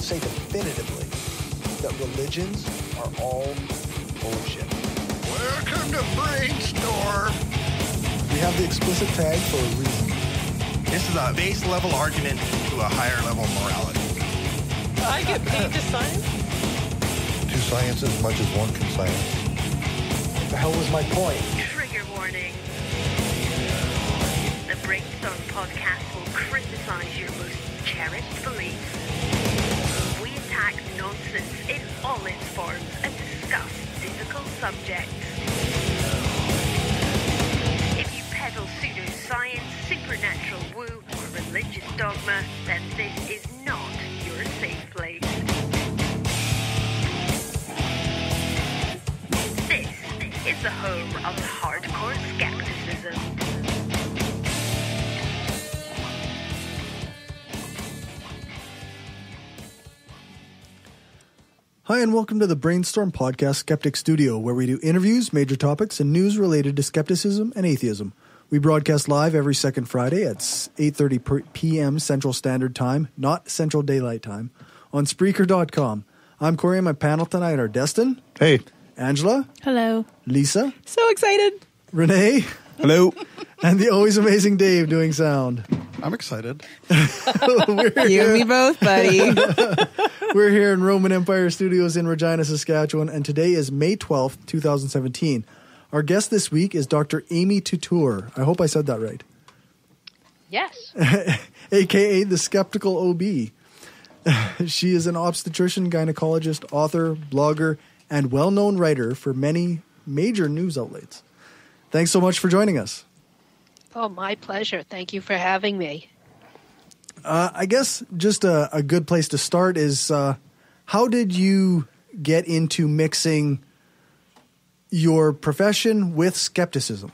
say definitively that religions are all bullshit. Welcome to Brainstorm. We have the explicit tag for a reason. This is a base level argument to a higher level morality. I get paid to science? To science as much as one can science. What the hell was my point? Trigger warning. The Brainstorm podcast will criticize your most cherished beliefs. We attack nonsense in all its forms and discuss difficult subjects. If you peddle pseudoscience, supernatural woo, or religious dogma, then this is not your safe place. This is the home of hardcore skepticism. Hi, and welcome to the Brainstorm Podcast Skeptic Studio, where we do interviews, major topics, and news related to skepticism and atheism. We broadcast live every second Friday at 8:30 p.m. Central Standard Time, not Central Daylight Time, on Spreaker.com. I'm Corey, and my panel tonight are Destin. Hey. Angela. Hello. Lisa. So excited. Renee. Hello. And the always amazing Dave doing sound. I'm excited. You and me both, buddy. We're here in Roman Empire Studios in Regina, Saskatchewan, and today is May 12th, 2017. Our guest this week is Dr. Amy Tuteur. I hope I said that right. Yes. A.K.A. the Skeptical OB. She is an obstetrician, gynecologist, author, blogger, and well-known writer for many major news outlets. Thanks so much for joining us. Oh, my pleasure. Thank you for having me. I guess just a good place to start is how did you get into mixing your profession with skepticism?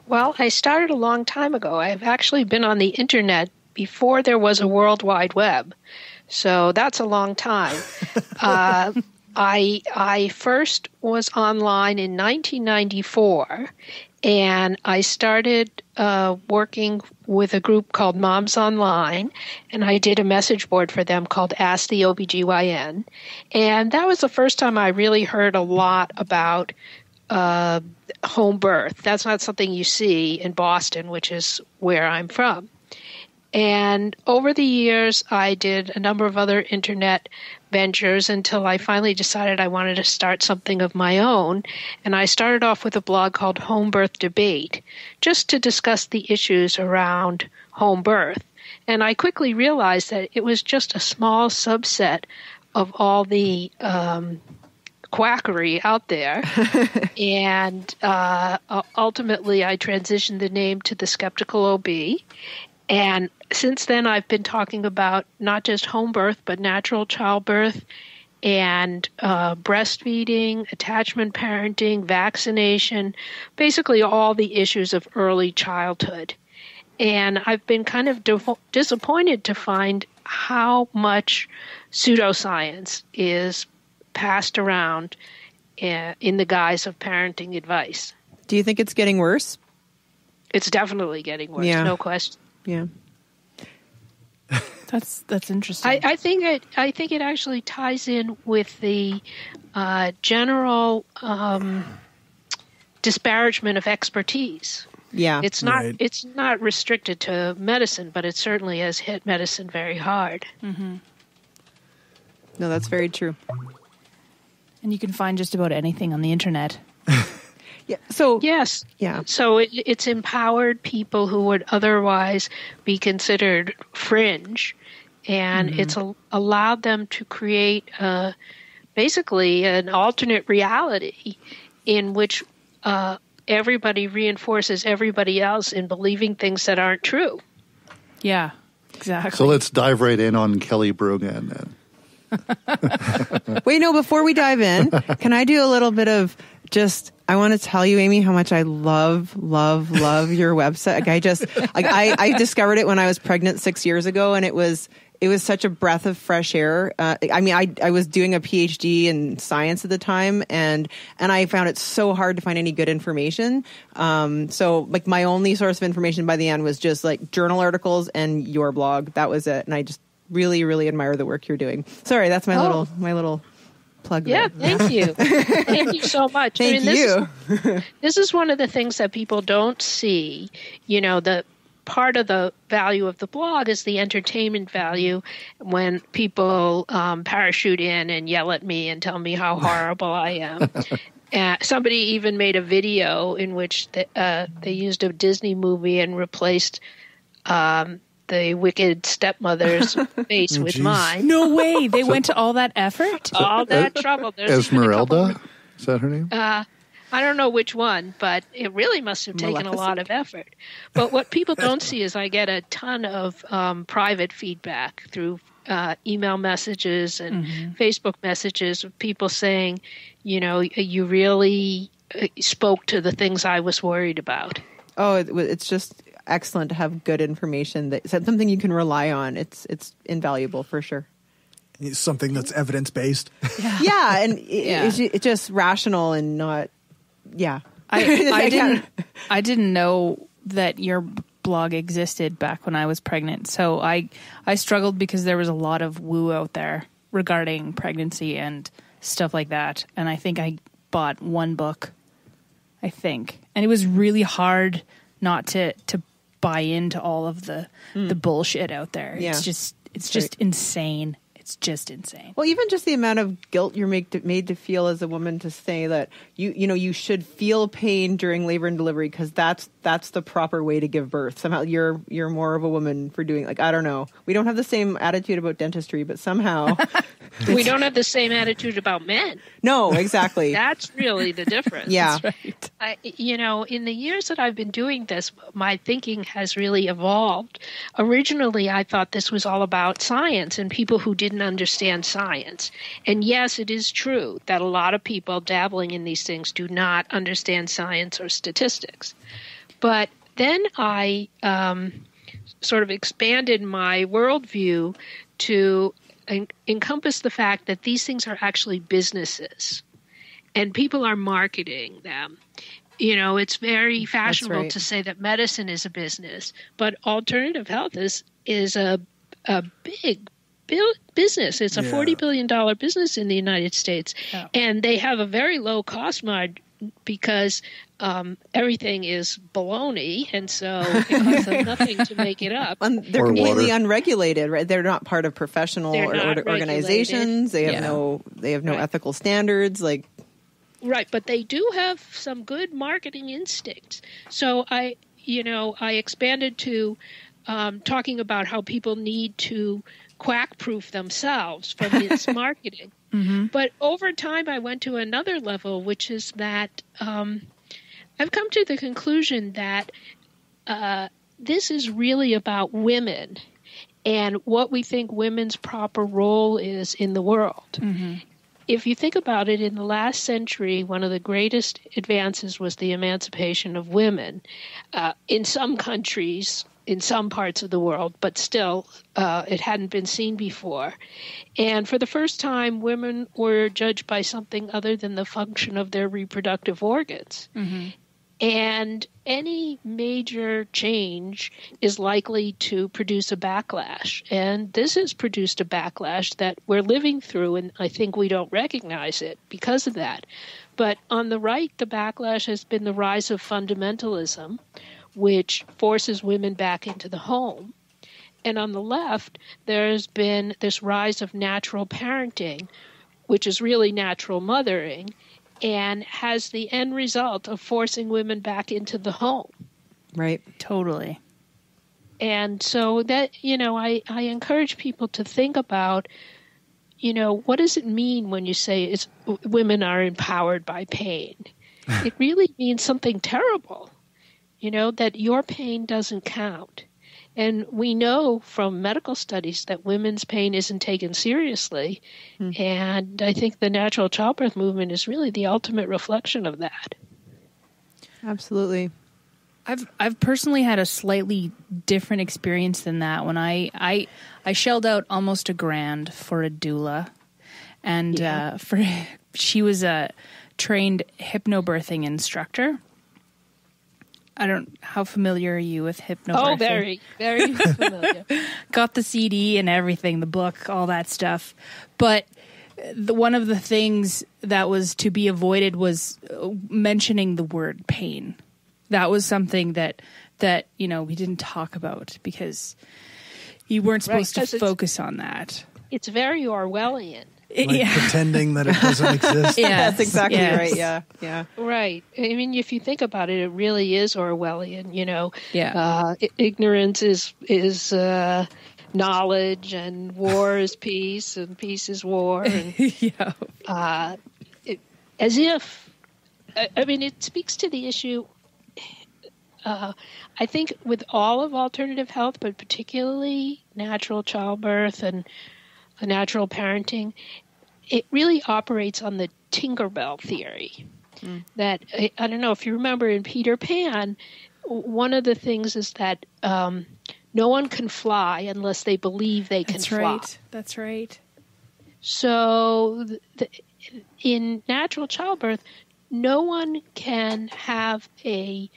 Well, I started a long time ago. I've actually been on the internet before there was a World Wide Web. So that's a long time. I first was online in 1994, and I started working with a group called Moms Online, and I did a message board for them called Ask the OBGYN. And that was the first time I really heard a lot about home birth. That's not something you see in Boston, which is where I'm from. And over the years, I did a number of other internet ventures until I finally decided I wanted to start something of my own. And I started off with a blog called Home Birth Debate, just to discuss the issues around home birth. And I quickly realized that it was just a small subset of all the quackery out there. And ultimately, I transitioned the name to the Skeptical OB. And since then, I've been talking about not just home birth, but natural childbirth and breastfeeding, attachment parenting, vaccination, basically all the issues of early childhood. And I've been kind of disappointed to find how much pseudoscience is passed around in the guise of parenting advice. Do you think it's getting worse? It's definitely getting worse, no question. Yeah. That's interesting. I think it actually ties in with the general disparagement of expertise. Yeah. It's not restricted to medicine, but it certainly has hit medicine very hard. Mm-hmm. No, that's very true. And you can find just about anything on the internet. Yeah. So yes. Yeah. So it's empowered people who would otherwise be considered fringe, and it's allowed them to create basically an alternate reality in which everybody reinforces everybody else in believing things that aren't true. Yeah, exactly. So let's dive right in on Kelly Brogan then. Wait, no, before we dive in, can I do a little bit of I want to tell you, Amy, how much I love your website. I discovered it when I was pregnant 6 years ago, and it was such a breath of fresh air. I was doing a PhD in science at the time, and I found it so hard to find any good information. So my only source of information by the end was just like journal articles and your blog. That was it. And really, really admire the work you're doing. Sorry, that's my little plug. Yeah, there. thank you. Thank you so much. Thank you. This is one of the things that people don't see. The part of the value of the blog is the entertainment value when people parachute in and yell at me and tell me how horrible I am. Somebody even made a video in which they used a Disney movie and replaced the wicked stepmother's face with mine. No way. They went to all that effort? All that trouble. There's Esmeralda? Is that her name? I don't know which one, but it really must have taken a lot of effort. But what people don't see is I get a ton of private feedback through email messages and Facebook messages of people saying, you really spoke to the things I was worried about. Oh, it's just excellent to have good information that something you can rely on. It's invaluable for sure. It's something that's evidence-based. Yeah, and it's just rational and not. Yeah, I didn't know that your blog existed back when I was pregnant, so I struggled because there was a lot of woo out there regarding pregnancy and stuff like that, and I think I bought one book, and it was really hard not to buy into all of the bullshit out there. Yeah. It's just insane. It's just insane. Well, even just the amount of guilt you're made to feel as a woman to say that you should feel pain during labor and delivery because that's the proper way to give birth. Somehow you're more of a woman for doing, I don't know. We don't have the same attitude about dentistry, but somehow we don't have the same attitude about men. No, exactly. That's really the difference. Yeah. That's right. In the years that I've been doing this, my thinking has really evolved. Originally, I thought this was all about science and people who didn't understand science. And yes, it is true that a lot of people dabbling in these things do not understand science or statistics. But then I sort of expanded my worldview to encompass the fact that these things are actually businesses and people are marketing them. It's very fashionable to say that medicine is a business, but alternative health is a big business. It's a $40 billion business in the United States. Oh. And they have a very low cost margin because everything is baloney, and so it costs them nothing to make it up. And they're completely unregulated, right? They're not part of professional organizations. They have no ethical standards. Right, but they do have some good marketing instincts. So I expanded to talking about how people need to quack-proof themselves from this marketing. Mm-hmm. But over time, I went to another level, which is that I've come to the conclusion that this is really about women and what we think women's proper role is in the world. Mm-hmm. If you think about it, in the last century, one of the greatest advances was the emancipation of women. In some countries, in some parts of the world, but still it hadn't been seen before. And for the first time, women were judged by something other than the function of their reproductive organs. Mm-hmm. And any major change is likely to produce a backlash. And this has produced a backlash that we're living through, and I think we don't recognize it because of that. But on the right, the backlash has been the rise of fundamentalism, which forces women back into the home. And on the left, there's been this rise of natural parenting, which is really natural mothering, and has the end result of forcing women back into the home. Right. Totally. And so that, I encourage people to think about, what does it mean when you say women are empowered by pain? It really means something terrible. That your pain doesn't count. And we know from medical studies that women's pain isn't taken seriously. Mm. And I think the natural childbirth movement is really the ultimate reflection of that. Absolutely. I've personally had a slightly different experience than that when I shelled out almost $1,000 for a doula. And she was a trained hypnobirthing instructor. how familiar are you with hypnobirthing? Oh, very, very familiar. Got the CD and everything, the book, all that stuff. But one of the things that was to be avoided was mentioning the word pain. That was something that we didn't talk about because you weren't supposed to focus on that. It's very Orwellian. Pretending that it doesn't exist. Yeah, that's exactly right. Yeah. Right. I mean, if you think about it, it really is Orwellian. Yeah. Ignorance is knowledge, and war is peace, and peace is war. And, as if, I mean, it speaks to the issue. I think with all of alternative health, but particularly natural childbirth and natural parenting, it really operates on the Tinkerbell theory. That, I don't know if you remember in Peter Pan, one of the things is that no one can fly unless they believe they can fly. That's right. So in natural childbirth, no one can have a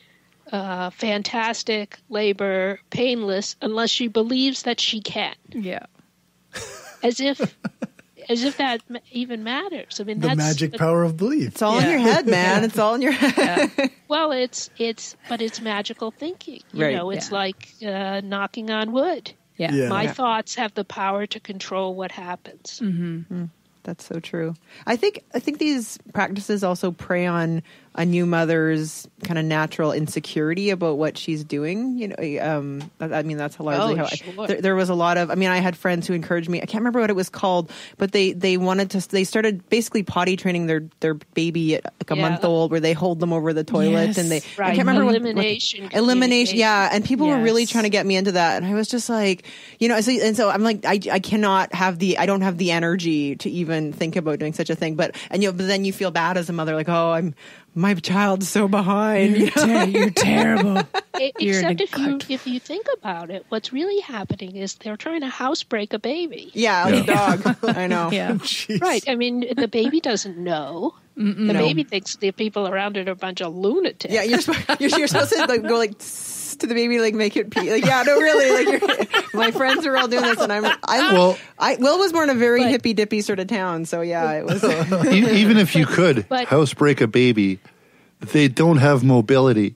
fantastic labor, painless, unless she believes that she can. Yeah. As if that even matters. I mean, the magic power of belief. It's all in your head, man. It's all in your head. Yeah. Well, it's magical thinking. It's like knocking on wood. Yeah. My thoughts have the power to control what happens. Mm-hmm. That's so true. I think these practices also prey on a new mother's kind of natural insecurity about what she's doing. I mean, that's largely how sure. There was a lot of. I mean, I had friends who encouraged me. I can't remember what it was called, but they started basically potty training their baby at like a month old, where they hold them over the toilet and they. Right. I can't remember elimination. Yeah, and people were really trying to get me into that, and I was just like, so I'm like, I cannot have I don't have the energy to even think about doing such a thing. But then you feel bad as a mother, like, oh, my child's so behind. You're terrible. Except if you think about it, what's really happening is they're trying to housebreak a baby. Yeah, like a dog. I know. Yeah. Right. I mean, the baby doesn't know. The baby thinks the people around it are a bunch of lunatics. Yeah, you're supposed to like go like to the baby, like make it pee. Like, yeah, no, really. Like my friends are all doing this, and Will was born in a very hippy dippy sort of town, so yeah, it was. Even if you could housebreak a baby, they don't have mobility.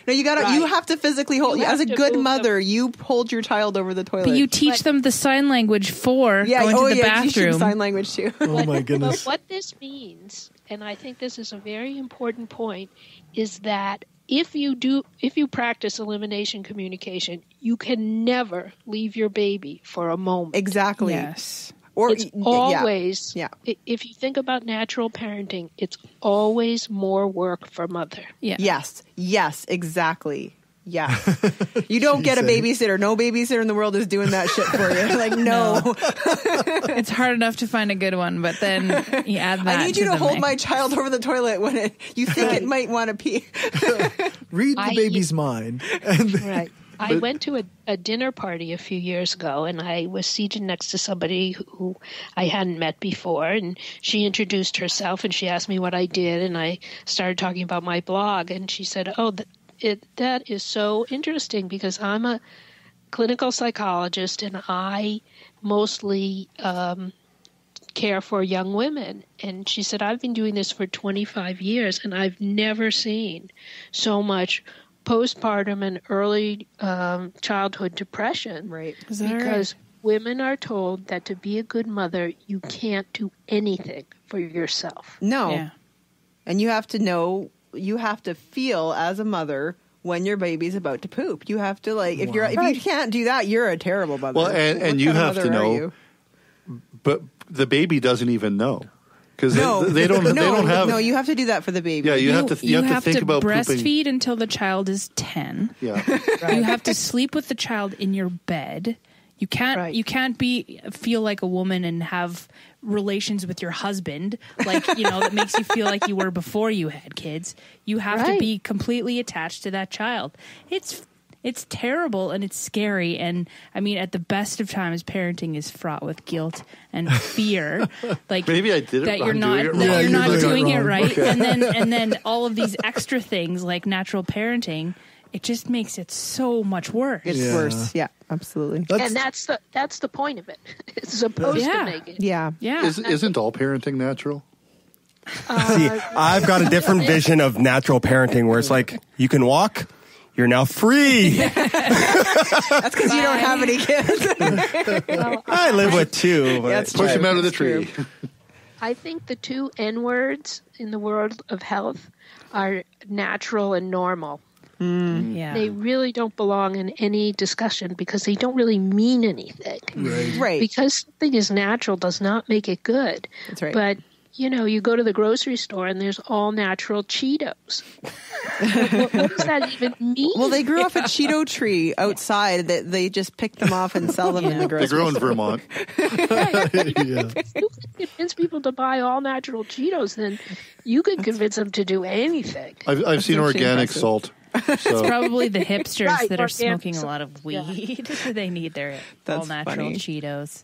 No, you have to physically hold. As a good mother, you hold your child over the toilet. But you teach them the sign language for going to the bathroom. Teach them sign language too. Oh my goodness! But what this means, and I think this is a very important point, is that if you practice elimination communication, you can never leave your baby for a moment. Exactly. Yes. Or it's always, if you think about natural parenting, it's always more work for mother. Yeah. Yes, exactly. Yeah. You don't get a babysitter. No babysitter in the world is doing that shit for you. Like, no. It's hard enough to find a good one, but then you add that. I need you to hold my child over the toilet when you think it might want to pee. Read the baby's mind. Right. I went to a dinner party a few years ago, and I was seated next to somebody who I hadn't met before, and she introduced herself, and she asked me what I did, and I started talking about my blog, and she said, that is so interesting because I'm a clinical psychologist, and I mostly care for young women. And she said, I've been doing this for 25 years, and I've never seen so much postpartum and early childhood depression. Right. Because women are told that to be a good mother, you can't do anything for yourself. No. Yeah. And you have to feel as a mother when your baby's about to poop. You have to if you can't do that, you're a terrible mother. Well, and you have to know, but the baby doesn't even know. Because they don't have. No, you have to do that for the baby. Yeah, you have to think about breastfeed pooping until the child is 10. Yeah, right. You have to sleep with the child in your bed. You can't feel like a woman and have relations with your husband that makes you feel like you were before you had kids. You have to be completely attached to that child. It's terrible and it's scary. And I mean, at the best of times, parenting is fraught with guilt and fear. Like maybe I did it that wrong, you're not doing it that wrong. you're not Yeah, doing it wrong. right. Okay. And then all of these extra things like natural parenting, it just makes it so much worse. It's worse. Yeah, absolutely. And that's the point of it. It's supposed to make it. Yeah. Yeah. Isn't all parenting natural? See, I've got a different vision of natural parenting where it's like, you can walk, you're now free. That's because you don't have any kids. Well, I live with two. But That's Push true. him out of the That's tree. true. I think the two N words in the world of health are natural and normal. Yeah. They really don't belong in any discussion because they don't really mean anything. Right. Because something is natural does not make it good. That's right. But, you go to the grocery store and there's all natural Cheetos. what does that even mean? Well, they grew off a Cheeto tree outside that they just pick them off and sell them in the They grocery grow in store. Vermont. Yeah. If you can convince people to buy all natural Cheetos, then you can convince them to do anything. I've seen actually organic impressive. salt. It's So probably the hipsters Right, that are organic smoking a salt. lot of weed. They need their all That's natural funny. Cheetos.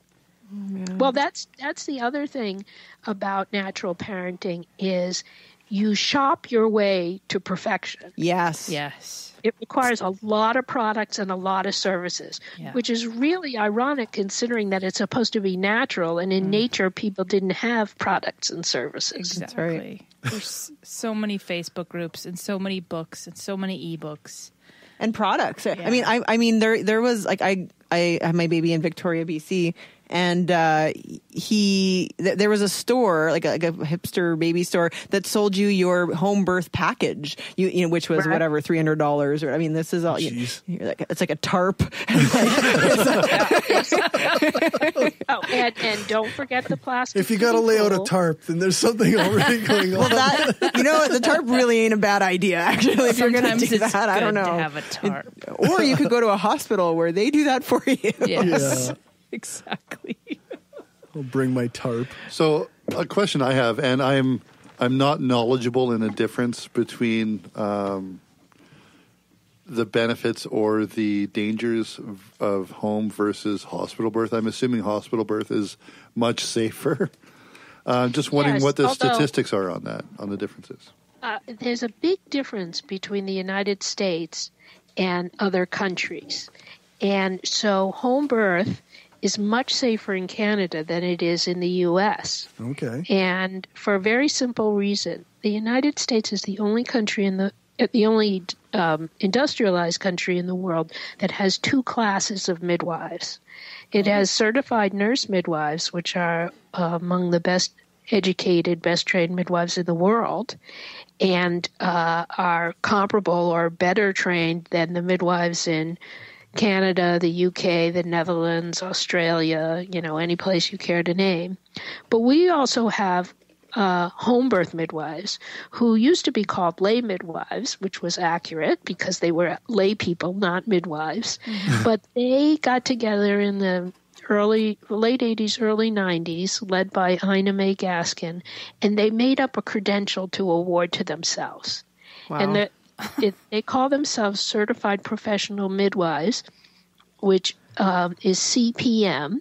Well, that's the other thing about natural parenting is you shop your way to perfection. Yes. Yes. It requires a lot of products and a lot of services, Yeah. which is really ironic considering that it's supposed to be natural, and in nature people didn't have products and services. Exactly. right. There's so many Facebook groups and so many books and so many ebooks. And products. Yeah. I mean, there was like I have my baby in Victoria, BC, and there was a store like a hipster baby store that sold you your home birth package, you know, which was whatever $300 or I mean, this is all you're like, it's like a tarp. Oh, and don't forget the plastic. If you got to lay out a pool. tarp, then there's something already going on. Well, that you know, the tarp really ain't a bad idea. Actually, if you're going to Sometimes do it's that, I don't good know. to have a tarp. Or you could go to a hospital where they do that for you. Yes. Yeah. Exactly. I'll bring my tarp. So a question I have, and I'm not knowledgeable in the difference between the benefits or the dangers of home versus hospital birth. I'm assuming hospital birth is much safer. Just wondering Yes, what the although- statistics are on that, on the differences. There's a big difference between the United States and other countries. And so home birth is much safer in Canada than it is in the U.S. Okay. And for a very simple reason. The United States is the only country the only industrialized country in the world that has two classes of midwives. It has certified nurse midwives, which are among the best educated, best trained midwives in the world, and are comparable or better trained than the midwives in Canada, the UK, the Netherlands, Australia, any place you care to name. But we also have home birth midwives who used to be called lay midwives, which was accurate because they were lay people, not midwives. But they got together in the late 80s, early 90s, led by Ina May Gaskin, and they made up a credential to award to themselves. Wow. And they call themselves certified professional midwives, which is CPM.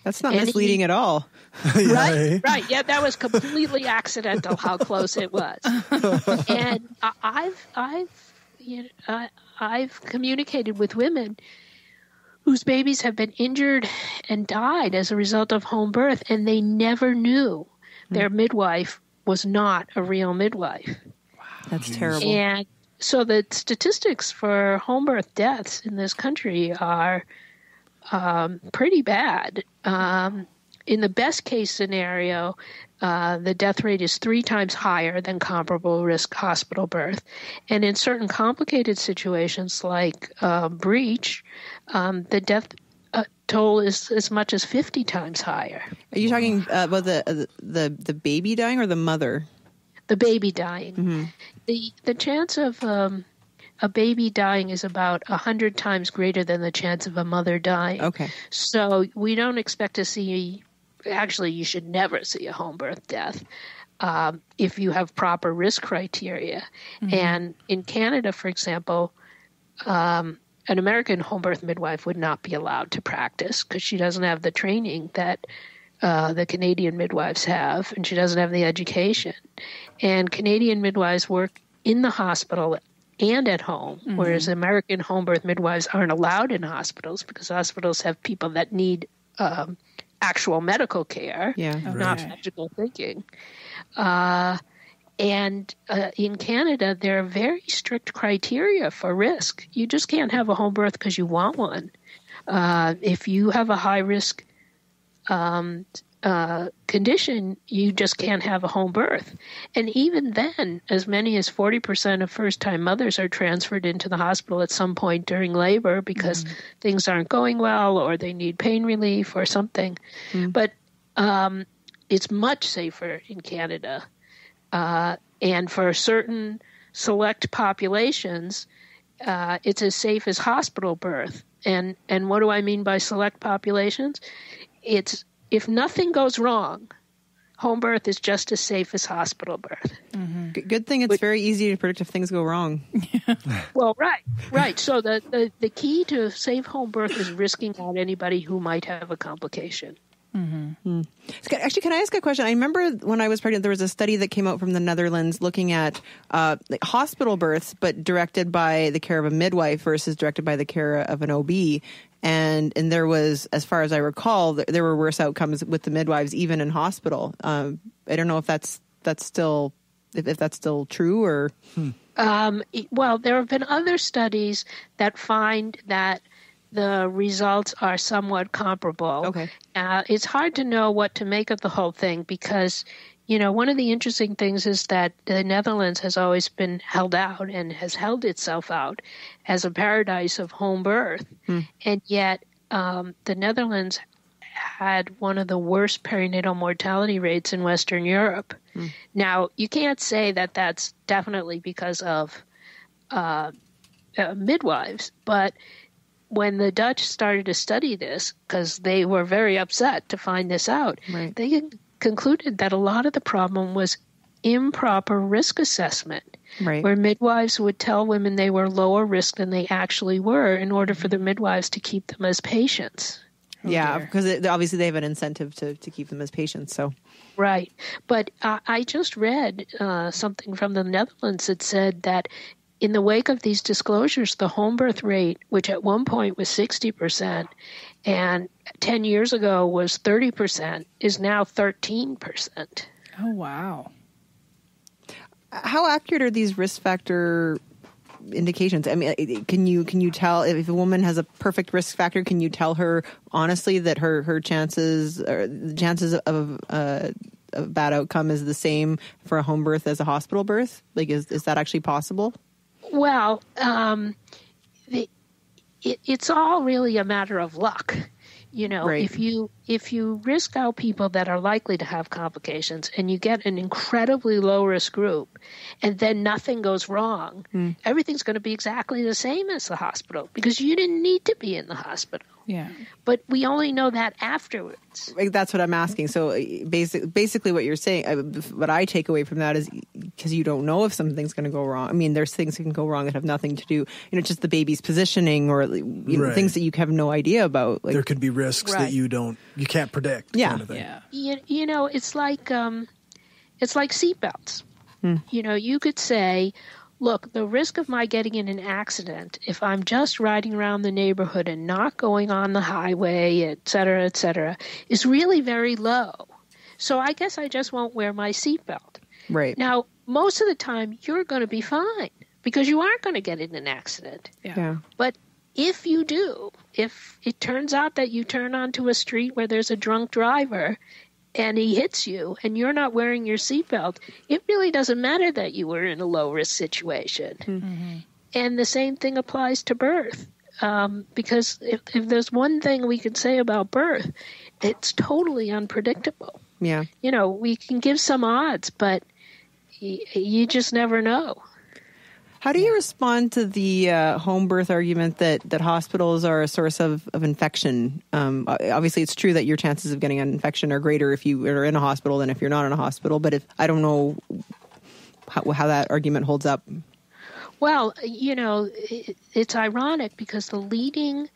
That's not And Misleading at all. Yeah. Right. Yeah, that was completely accidental how close it was. And I've communicated with women whose babies have been injured and died as a result of home birth, and they never knew their midwife was not a real midwife. That's terrible. And so the statistics for home birth deaths in this country are pretty bad. In the best case scenario, the death rate is 3 times higher than comparable risk hospital birth. And in certain complicated situations like breech, the death toll is as much as 50 times higher. Are you talking about the baby dying or the mother? The baby dying. Mm-hmm. The chance of a baby dying is about 100 times greater than the chance of a mother dying. Okay. So we don't expect to see, actually you should never see a home birth death if you have proper risk criteria. Mm-hmm. And in Canada, for example, a an American home birth midwife would not be allowed to practice because she doesn't have the training that the Canadian midwives have, and she doesn't have the education. And Canadian midwives work in the hospital and at home, whereas American home birth midwives aren't allowed in hospitals because hospitals have people that need actual medical care, not magical thinking. And in Canada, there are very strict criteria for risk. You just can't have a home birth because you want one. If you have a high-risk condition, you just can't have a home birth. And even then, as many as 40% of first-time mothers are transferred into the hospital at some point during labor because things aren't going well or they need pain relief or something. But it's much safer in Canada. And for certain select populations, it's as safe as hospital birth. And what do I mean by select populations? It's if nothing goes wrong, home birth is just as safe as hospital birth. Good thing it's very easy to predict if things go wrong. Well, right. So the key to safe home birth is risking out anybody who might have a complication. Actually, can I ask a question? I remember when I was pregnant, there was a study that came out from the Netherlands looking at hospital births, but directed by the care of a midwife versus directed by the care of an OB. And there was, as far as I recall, there were worse outcomes with the midwives, even in hospital. I don't know if that's still true or. Well, there have been other studies that find that the results are somewhat comparable. Okay. It's hard to know what to make of the whole thing because, one of the interesting things is that the Netherlands has always been held out and has held itself out as a paradise of home birth. And yet the Netherlands had one of the worst perinatal mortality rates in Western Europe. Now, you can't say that that's definitely because of midwives, but when the Dutch started to study this, because they were very upset to find this out, they concluded that a lot of the problem was improper risk assessment, where midwives would tell women they were lower risk than they actually were in order for the midwives to keep them as patients. Because obviously they have an incentive to keep them as patients. So, right. But I just read something from the Netherlands that said that in the wake of these disclosures, the home birth rate, which at one point was 60% and 10 years ago was 30%, is now 13%. Oh, wow. How accurate are these risk factor indications? I mean, can you tell if a woman has a perfect risk factor? Can you tell her honestly that her chances or the chances of a bad outcome is the same for a home birth as a hospital birth? Like, is that actually possible? Well, it's all really a matter of luck. If you risk out people that are likely to have complications and you get an incredibly low risk group and then nothing goes wrong, everything's going to be exactly the same as the hospital because you didn't need to be in the hospital. Yeah. But we only know that afterwards. That's what I'm asking. So basically what you're saying, what I take away from that is because you don't know if something's going to go wrong. I mean, there's things that can go wrong that have nothing to do, just the baby's positioning or things that you have no idea about. Like, there could be risks that you can't predict. Yeah. Kind of thing. Yeah. It's like seatbelts. You could say, look, the risk of my getting in an accident, if I'm just riding around the neighborhood and not going on the highway, et cetera, is really very low. So I guess I just won't wear my seatbelt. Right. Now, most of the time, you're going to be fine because you aren't going to get in an accident. Yeah. But if you do, if it turns out that you turn onto a street where there's a drunk driver and he hits you and you're not wearing your seatbelt, it really doesn't matter that you were in a low-risk situation. Mm-hmm. And the same thing applies to birth. Because if there's one thing we can say about birth, it's totally unpredictable. Yeah. We can give some odds, but you just never know. How do you respond to the home birth argument that hospitals are a source of infection? Obviously, it's true that your chances of getting an infection are greater if you are in a hospital than if you're not in a hospital. But I don't know how that argument holds up. Well, it's ironic because the leading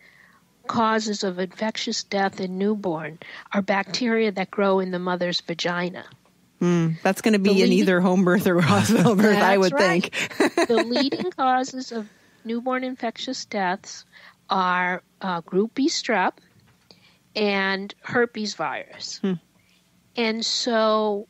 causes of infectious death in newborn are bacteria that grow in the mother's vagina. That's going to be in either home birth or hospital birth, I would think. The leading causes of newborn infectious deaths are group B strep and herpes virus. And so,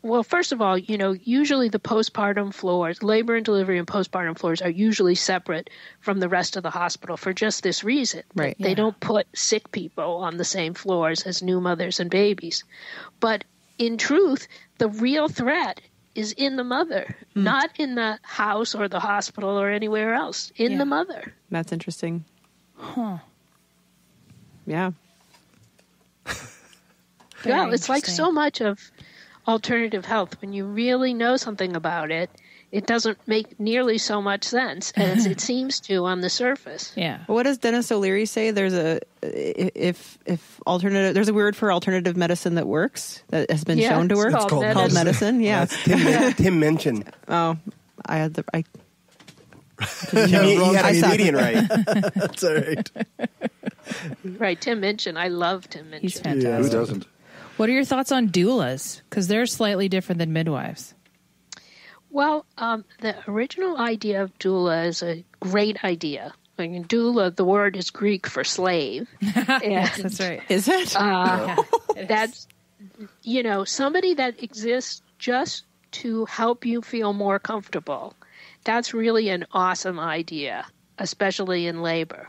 well, first of all, usually the postpartum floors, labor and delivery and postpartum floors are usually separate from the rest of the hospital for just this reason. Right. They don't put sick people on the same floors as new mothers and babies. But in truth, the real threat is in the mother, not in the house or the hospital or anywhere else, in the mother. That's interesting. Huh. Yeah. Yeah, it's like so much of alternative health. When you really know something about it, it doesn't make nearly so much sense as it seems to on the surface. Yeah. What does Dennis O'Leary say? There's a there's a word for alternative medicine that works, that has been shown to work. It's called medicine. Yeah. Tim mentioned. Oh, I had the He had a comedian right. That's all right. Right, Tim Minchin. I love Tim Minchin. He's fantastic. Who doesn't? What are your thoughts on doulas? Because they're slightly different than midwives. Well, the original idea of doula is a great idea. I mean, doula, the word is Greek for slave. Yes, that's right. Is it? That's, somebody that exists just to help you feel more comfortable. That's really an awesome idea, especially in labor.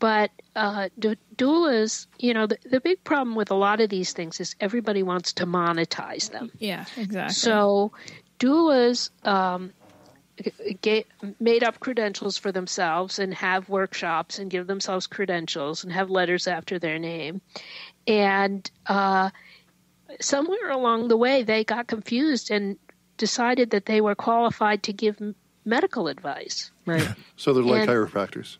But doulas, the big problem with a lot of these things is everybody wants to monetize them. Yeah, exactly. So doulas made up credentials for themselves and have workshops and give themselves credentials and have letters after their name. And somewhere along the way, they got confused and decided that they were qualified to give medical advice. Right. So they're like chiropractors.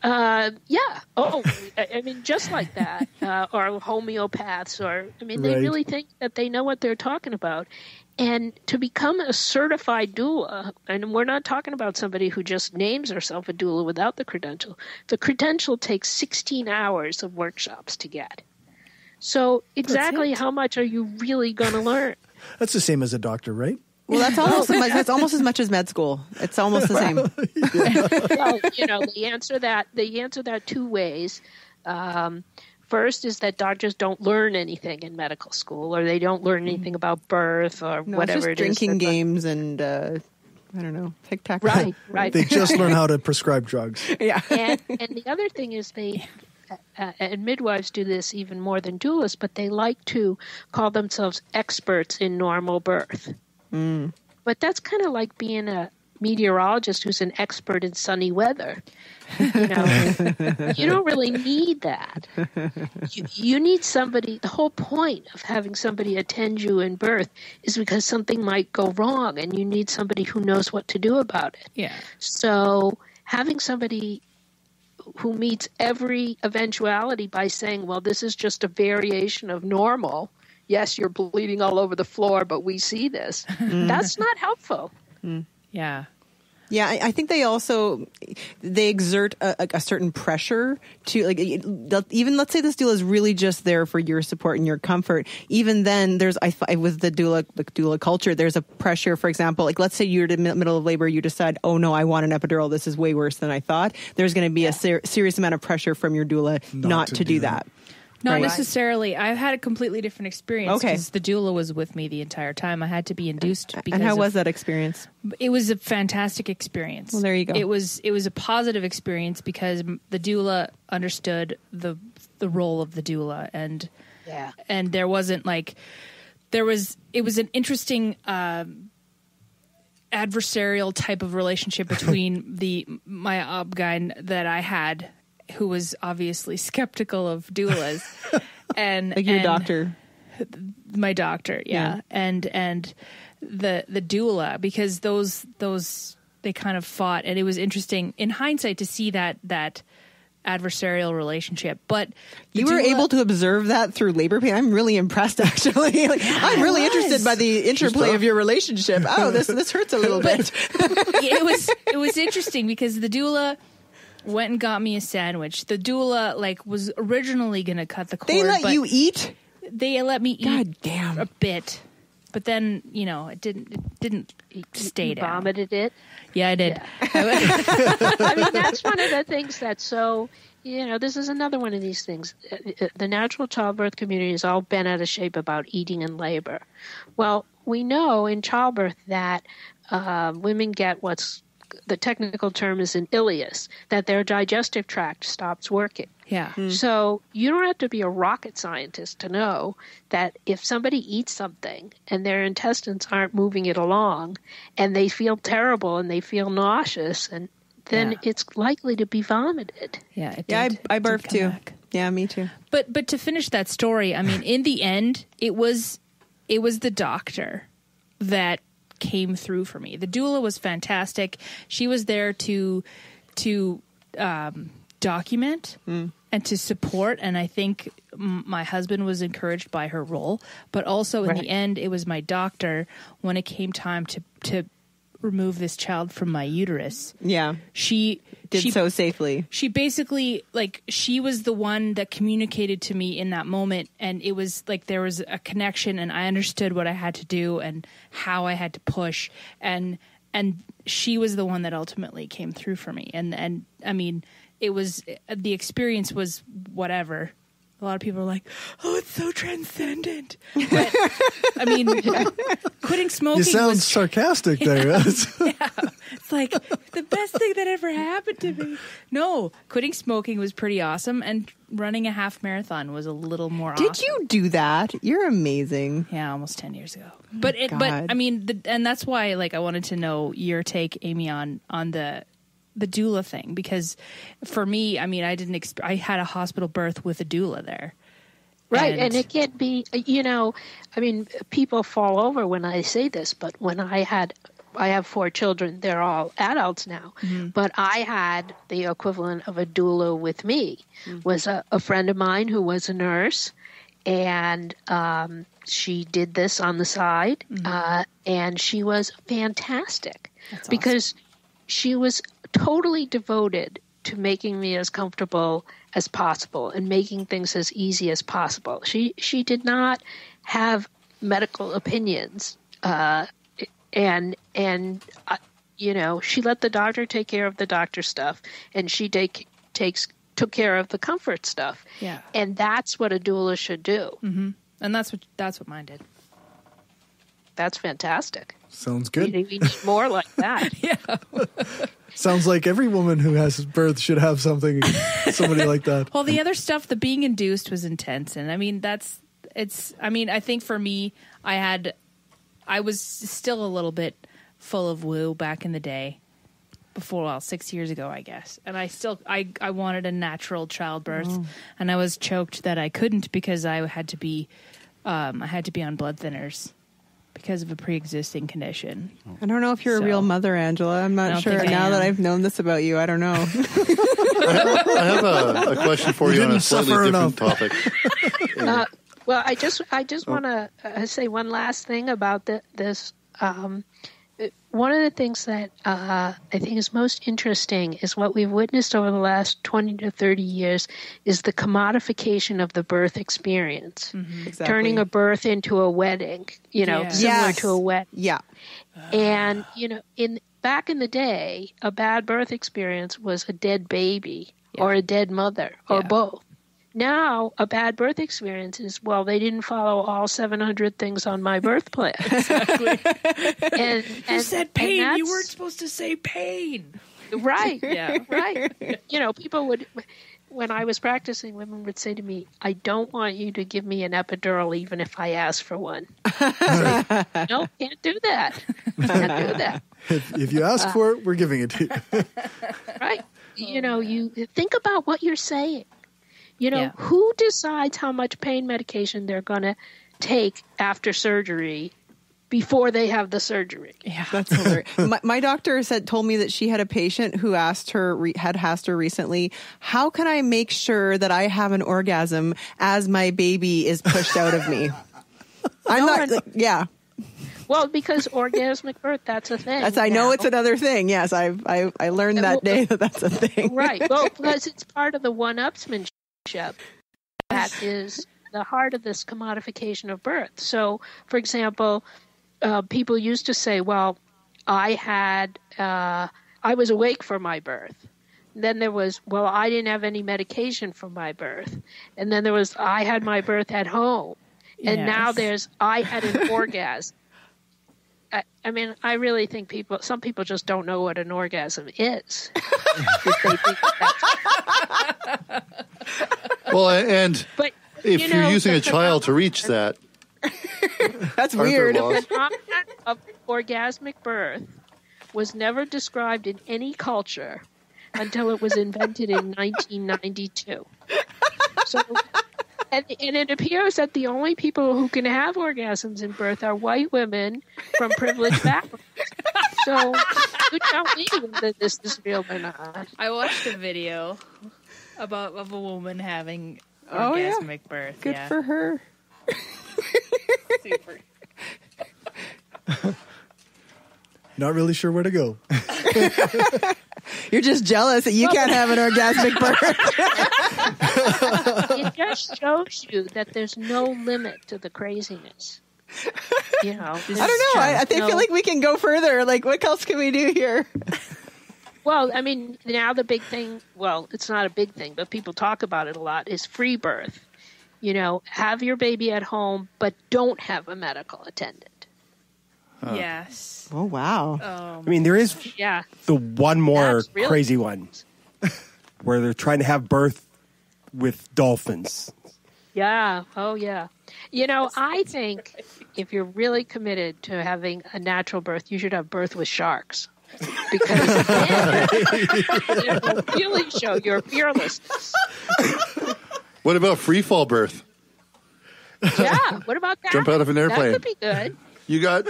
Yeah. Oh, I mean, just like that. Or homeopaths, they really think that they know what they're talking about. And to become a certified doula, and we're not talking about somebody who just names herself a doula without the credential takes 16 hours of workshops to get. So exactly how much are you really going to learn? That's the same as a doctor, right? Well, that's almost as much as med school. It's almost the same. Well, they answer that two ways. First is that doctors don't learn anything in medical school, or they don't learn anything about birth or whatever it is. Drinking games and I don't know, tic-tac-toe. Right. They just learn how to prescribe drugs. Yeah. And the other thing is and midwives do this even more than doulas, but they like to call themselves experts in normal birth. But that's kind of like being a meteorologist who's an expert in sunny weather. You don't really need that. You need somebody. The whole point of having somebody attend you in birth is because something might go wrong, and you need somebody who knows what to do about it. Yeah. So having somebody who meets every eventuality by saying, well, this is just a variation of normal. Yes, you're bleeding all over the floor, but we see this. That's not helpful. Yeah. Yeah, I think they exert a certain pressure to, like, even let's say this doula is really just there for your support and your comfort. Even then, with the doula culture, there's a pressure. For example, like, let's say you're in the middle of labor, you decide, oh no, I want an epidural. This is way worse than I thought. There's going to be a serious amount of pressure from your doula not to do that. Not necessarily. I've had a completely different experience Okay. because the doula was with me the entire time. I had to be induced. And how was that experience? It was a fantastic experience. Well, there you go. It was a positive experience because the doula understood the role of the doula, and there wasn't it was an interesting adversarial type of relationship between my obgyn that I had, who was obviously skeptical of doulas, and your doctor, my doctor, and the doula, because those they kind of fought, and it was interesting in hindsight to see that adversarial relationship. But you were able to observe that through labor pain. I'm really impressed, actually. I'm really interested by the interplay of your relationship. Oh, this hurts a little bit. It was interesting because the doula went and got me a sandwich. The doula was originally going to cut the cord. They let you eat? They let me eat God damn. a bit. But then, it didn't stay down. Vomited it? Yeah, I did. Yeah. I mean, that's one of the things that's so, this is another one of these things. The natural childbirth community has all bent out of shape about eating in labor. Well, we know in childbirth that women get the technical term is an ileus, that their digestive tract stops working. Yeah. So you don't have to be a rocket scientist to know that if somebody eats something and their intestines aren't moving it along and they feel terrible and they feel nauseous, and then it's likely to be vomited. Yeah, it did. Yeah, I barfed too. Back. Yeah, me too. But to finish that story, I mean, in the end, it was the doctor that came through for me. The doula was fantastic. She was there to document and to support, and I think my husband was encouraged by her role, but also in the end it was my doctor when it came time to remove this child from my uterus. Yeah. She did so safely. She basically, she was the one that communicated to me in that moment, and it was there was a connection, and I understood what I had to do and how I had to push, and she was the one that ultimately came through for me. And I mean, it was, the experience was whatever. A lot of people are like, oh, it's so transcendent. But, I mean, quitting smoking. You sound sarcastic there. Yeah, it's the best thing that ever happened to me. No, quitting smoking was pretty awesome, and running a half marathon was a little more awesome. Did you do that? You're amazing. Yeah, almost 10 years ago. But I mean, and that's why I wanted to know your take, Amy, on the doula thing, because for me, I mean, I had a hospital birth with a doula there. Right. And it can be, I mean, people fall over when I say this, but when I have 4 children, they're all adults now, but I had the equivalent of a doula with me, was a friend of mine who was a nurse, and she did this on the side, and she was fantastic. That's because she was totally devoted to making me as comfortable as possible and making things as easy as possible. She did not have medical opinions, and she let the doctor take care of the doctor stuff, and she took care of the comfort stuff. Yeah, and that's what a doula should do. Mm-hmm. And that's what mine did. That's fantastic. Sounds good. We need more like that. Yeah. Sounds like every woman who has birth should have somebody like that. Well, the other stuff, the being induced was intense. And I mean, I think for me, I was still a little bit full of woo back in the day before, 6 years ago, I guess. And I wanted a natural childbirth, and I was choked that I couldn't because I had to be on blood thinners because of a pre-existing condition. I don't know if you're a real mother, Angela. I'm not sure. Now that I've known this about you, I don't know. I have a question for you on a slightly different topic. Well, I just want to say one last thing about this. One of the things that I think is most interesting is what we've witnessed over the last 20 to 30 years is the commodification of the birth experience, Exactly. turning a birth into a wedding, similar to a wedding. Yeah. And, back in the day, a bad birth experience was a dead baby or a dead mother or both. Now, a bad birth experience is, they didn't follow all 700 things on my birth plan. Exactly. And you said pain. You weren't supposed to say pain. Right. Yeah. Right. People would, when I was practicing, women would say to me, I don't want you to give me an epidural even if I ask for one. No, can't do that. Can't do that. If you ask for it, we're giving it to you. Right. You think about what you're saying. Who decides how much pain medication they're going to take after surgery before they have the surgery. Yeah, that's hilarious. My doctor told me that she had a patient who asked her recently, how can I make sure that I have an orgasm as my baby is pushed out of me? Yeah. Well, because orgasmic birth, that's a thing. I know it's another thing. Yes, I learned that day that's a thing. Right. Well, because it's part of the one-upsmanship. That is the heart of this commodification of birth. So, for example, people used to say, well, I was awake for my birth. Then there was, well, I didn't have any medication for my birth. And then there was, I had my birth at home. And now there's, I had an orgasm. I mean, I really think some people just don't know what an orgasm is. Well, and if you're using a child to reach that, that's weird. The phenomenon of orgasmic birth was never described in any culture until it was invented in 1992. So, and it appears that the only people who can have orgasms in birth are white women from privileged backgrounds. So, you tell me whether this is real or not. I watched a video of a woman having orgasmic birth. Good for her. Super. Not really sure where to go. You're just jealous that you can't have an orgasmic birth. It just shows you that there's no limit to the craziness. You know, I don't know. I feel like we can go further. Like, what else can we do here? Well, I mean, now the big thing, well, it's not a big thing, but people talk about it a lot, is free birth. You know, have your baby at home, but don't have a medical attendant. Yes. Oh, wow. I mean, there is the one more really crazy one where they're trying to have birth with dolphins. Yeah. Oh, yeah. You know, I think if you're really committed to having a natural birth, you should have birth with sharks. Because then it will really show your fearlessness. What about free fall birth? Yeah. What about that? Jump out of an airplane. That could be good. You got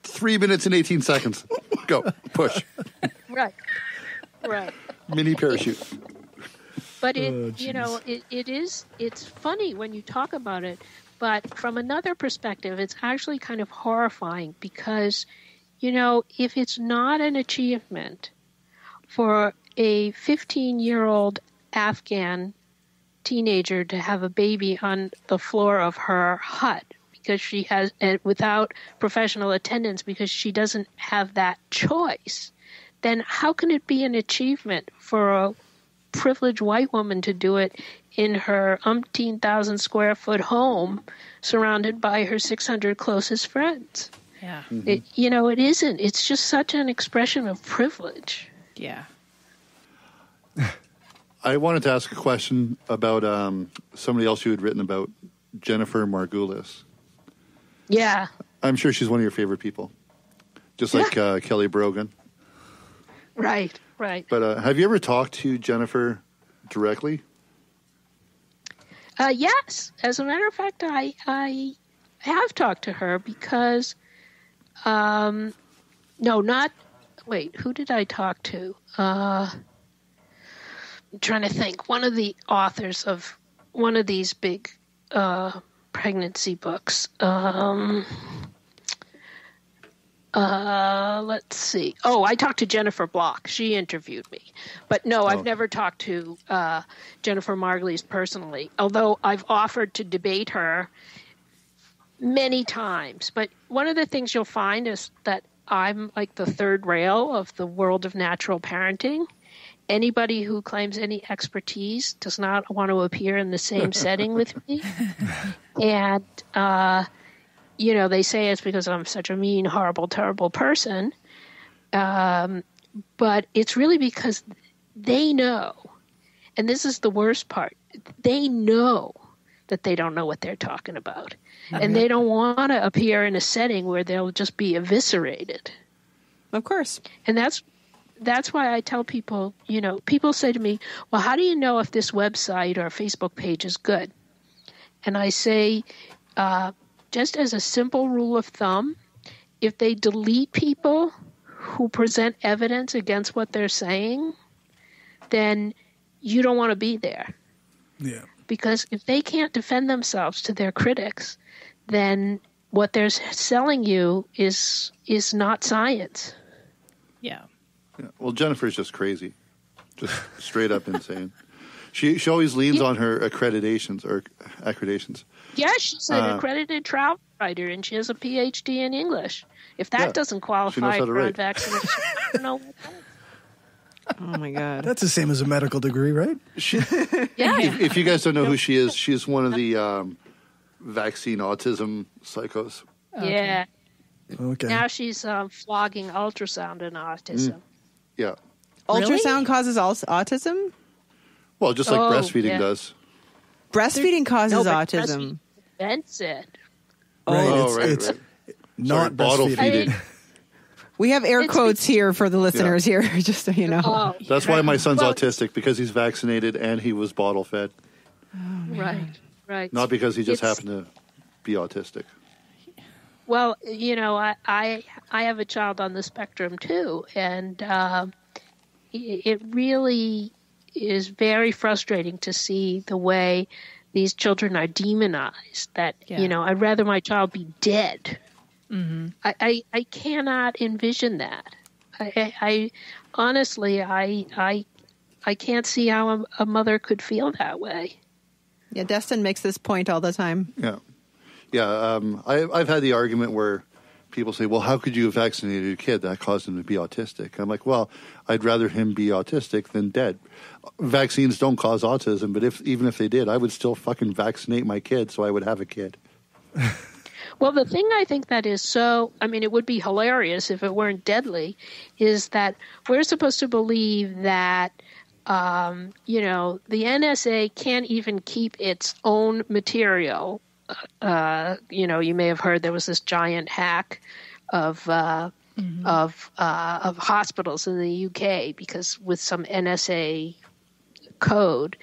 3 minutes and 18 seconds. Go. Push. Right. Mini parachute. But it's funny when you talk about it, but from another perspective, it's actually kind of horrifying because, you know, if it's not an achievement for a 15-year-old Afghan teenager to have a baby on the floor of her hut because she has, without professional attendance, because she doesn't have that choice, then how can it be an achievement for a privileged white woman to do it in her umpteen thousand square foot home surrounded by her 600 closest friends? Yeah. It isn't. It's just such an expression of privilege. Yeah. I wanted to ask a question about somebody else you had written about, Jennifer Margulis. Yeah. I'm sure she's one of your favorite people, just like Kelly Brogan. Right. But have you ever talked to Jennifer directly? Yes. As a matter of fact, I have talked to her because, who did I talk to? I'm trying to think. One of the authors of one of these big pregnancy books. Let's see. Oh, I talked to Jennifer Block. She interviewed me. But no, I've never talked to Jennifer Margulis personally, although I've offered to debate her many times. But one of the things you'll find is that I'm like the third rail of the world of natural parenting. Anybody who claims any expertise does not want to appear in the same setting with me. And, they say it's because I'm such a mean, horrible, terrible person. But it's really because they know, and this is the worst part, they know that they don't know what they're talking about. And they don't want to appear in a setting where they'll just be eviscerated. Of course. And that's why I tell people, people say to me, well, how do you know if this website or Facebook page is good? And I say, just as a simple rule of thumb, if they delete people who present evidence against what they're saying, then you don't want to be there. Yeah. Because if they can't defend themselves to their critics, then what they're selling you is not science. Yeah. Well, Jennifer's just crazy. Just straight up insane. She always leans on her accreditations. Yeah, she's an accredited travel writer, and she has a PhD in English. If that doesn't qualify for unvaccinated, I don't know what does. Oh my God. That's the same as a medical degree, right? Yeah. If you guys don't know who she is, she's one of the vaccine autism psychos. Yeah. Okay. Now she's flogging ultrasound and autism. Yeah. Ultrasound causes autism? Well, just like breastfeeding does. Breastfeeding causes but autism. breastfeeding prevents it. Right. It's not bottle breastfeeding. feeding. We have air quotes here for the listeners here, just so you know. Oh, That's why my son's autistic, because he's vaccinated and he was bottle fed. right. Not because he just happened to be autistic. Well, I have a child on the spectrum too, and it really is very frustrating to see the way these children are demonized. That I'd rather my child be dead. Mm-hmm. I cannot envision that. I honestly can't see how a mother could feel that way. Yeah, Destin makes this point all the time. Yeah. I've had the argument where people say, well, how could you have vaccinated your kid? That caused him to be autistic. I'm like, well, I'd rather him be autistic than dead. Vaccines don't cause autism, but even if they did, I would still fucking vaccinate my kid so I would have a kid. Well, the thing I think that is it would be hilarious if it weren't deadly, is that we're supposed to believe that, the NSA can't even keep its own material. You may have heard there was this giant hack of hospitals in the UK because with some NSA code.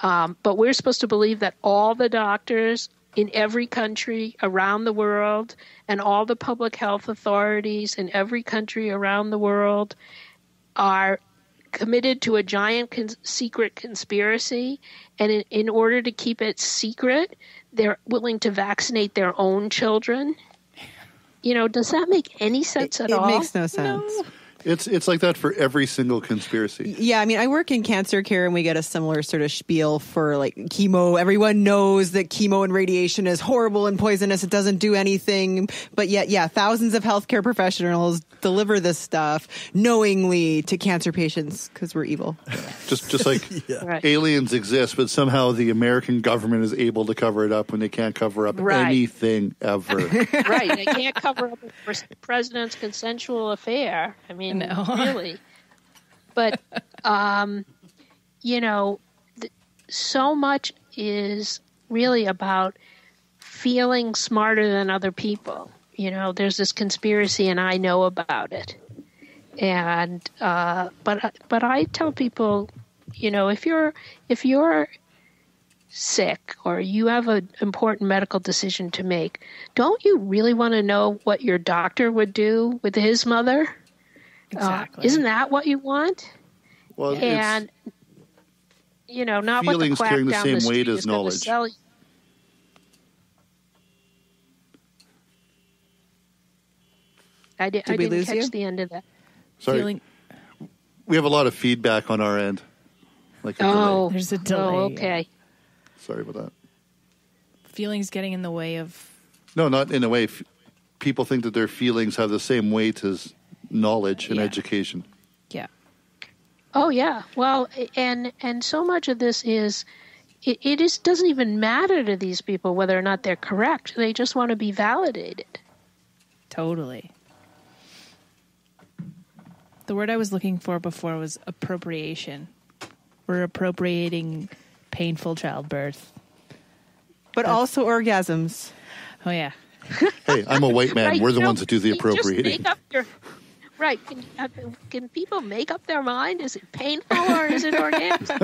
But we're supposed to believe that all the doctors in every country around the world and all the public health authorities in every country around the world are committed to a giant secret conspiracy, and in order to keep it secret, they're willing to vaccinate their own children. Does that make any sense at all? It makes no sense. No. It's like that for every single conspiracy. Yeah, I work in cancer care, and we get a similar sort of spiel for like chemo. Everyone knows that chemo and radiation is horrible and poisonous. It doesn't do anything. But yet, thousands of healthcare professionals deliver this stuff knowingly to cancer patients because we're evil. Just like aliens exist, but somehow the American government is able to cover it up when they can't cover up anything ever. Right. They can't cover up the president's consensual affair. No. Really. But, so much is really about feeling smarter than other people. There's this conspiracy and I know about it. And, but I tell people, if you're sick or you have an important medical decision to make, don't you really want to know what your doctor would do with his mother? Exactly. Isn't that what you want? Well, and not what the quack carrying the down same the street weight as is going to knowledge. sell you. I didn't catch the end of that. Sorry. We have a lot of feedback on our end. There's a delay. Oh, okay. Sorry about that. Feelings getting in the way of... No, not in a way. People think that their feelings have the same weight as knowledge and education. Yeah. Oh, yeah. Well, and so much of this is, it just doesn't even matter to these people whether or not they're correct. They just want to be validated. Totally. The word I was looking for before was appropriation. We're appropriating painful childbirth. But also orgasms. Oh, yeah. Hey, I'm a white man. Right, We're the ones that do the appropriating. Right. Can people make up their mind? Is it painful or is it orgasm?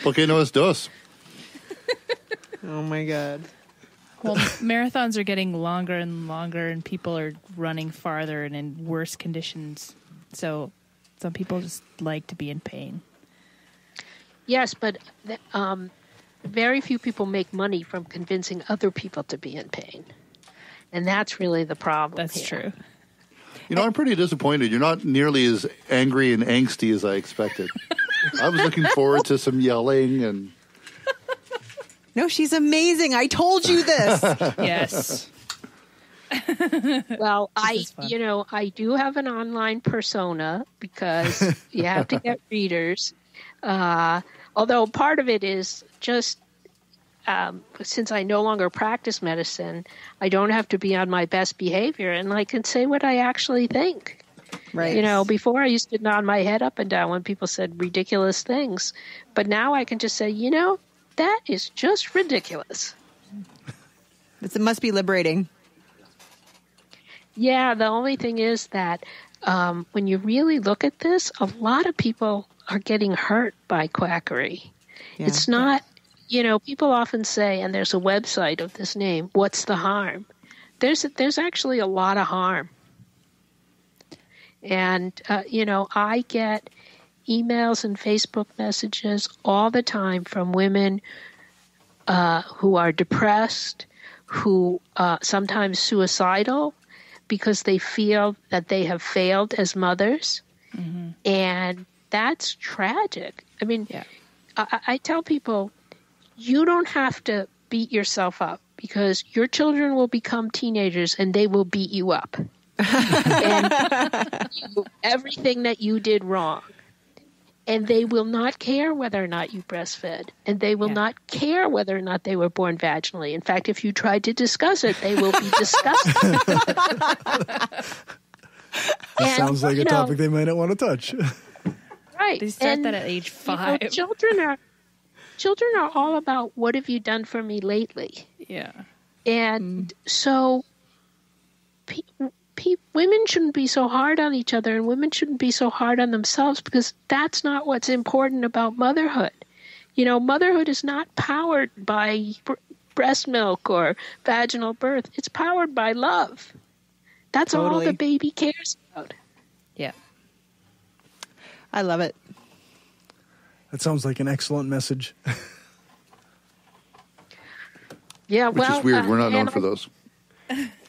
Porque no es dos. Oh, my God. Well, marathons are getting longer and longer, and people are running farther and in worse conditions. So some people just like to be in pain. Yes, but very few people make money from convincing other people to be in pain. And that's really the problem. That's here. true. You know, I'm pretty disappointed. You're not nearly as angry and angsty as I expected. I was looking forward to some yelling and... No, she's amazing. I told you this. Yes. Well, I do have an online persona because you have to get readers. Although part of it is just since I no longer practice medicine, I don't have to be on my best behavior, and I can say what I actually think. Right. You know, before I used to nod my head up and down when people said ridiculous things, but now I can just say, that is just ridiculous. It must be liberating. Yeah, the only thing is that when you really look at this, a lot of people are getting hurt by quackery. Yeah. It's not, people often say, and there's a website of this name, what's the harm? There's actually a lot of harm. And, I get emails and Facebook messages all the time from women who are depressed, who sometimes suicidal, because they feel that they have failed as mothers. Mm-hmm. And that's tragic. I mean, I tell people, you don't have to beat yourself up because your children will become teenagers and they will beat you up. And everything that you did wrong. And they will not care whether or not you breastfed. And they will not care whether or not they were born vaginally. In fact, if you tried to discuss it, they will be disgusted. That sounds like a topic they might not want to touch. Right. They start that at age 5. Children are all about, what have you done for me lately? Yeah. And so women shouldn't be so hard on each other, and women shouldn't be so hard on themselves, because that's not what's important about motherhood. Motherhood is not powered by breast milk or vaginal birth. It's powered by love. That's totally all the baby cares about. Yeah. I love it. That sounds like an excellent message. Yeah, Which is weird. We're not known for those.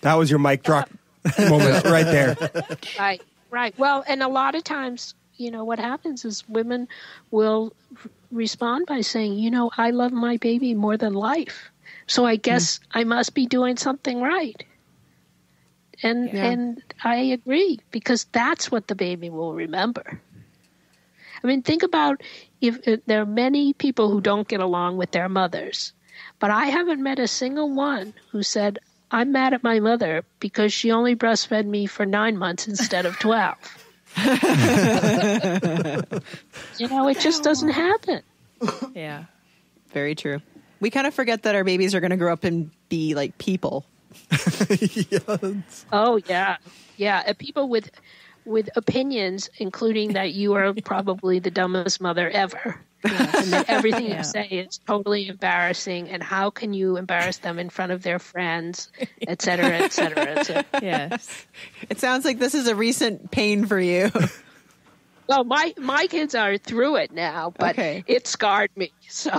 That was your mic drop moment right there. Right. Well, and a lot of times, what happens is women will respond by saying, I love my baby more than life. So I guess I must be doing something right. And I agree, because that's what the baby will remember. I mean, think about if there are many people who don't get along with their mothers, but I haven't met a single one who said, I'm mad at my mother because she only breastfed me for 9 months instead of 12. It just doesn't happen. Yeah. Very true. We kind of forget that our babies are going to grow up and be like people. Yes. Oh, yeah. Yeah. People with opinions, including that you are probably the dumbest mother ever. Yes. And that everything you say is totally embarrassing, and how can you embarrass them in front of their friends, et cetera, et cetera, et cetera. Yes. It sounds like this is a recent pain for you. Well, my kids are through it now, but it scarred me. So,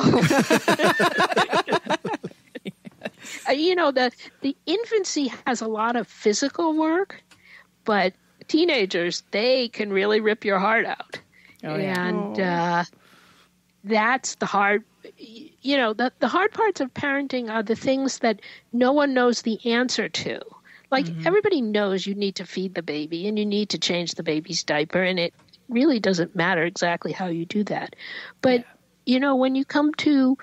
the infancy has a lot of physical work, but teenagers, they can really rip your heart out. That's the hard, the hard parts of parenting are the things that no one knows the answer to. Like, everybody knows you need to feed the baby and you need to change the baby's diaper, and it really doesn't matter exactly how you do that. But, when you come to,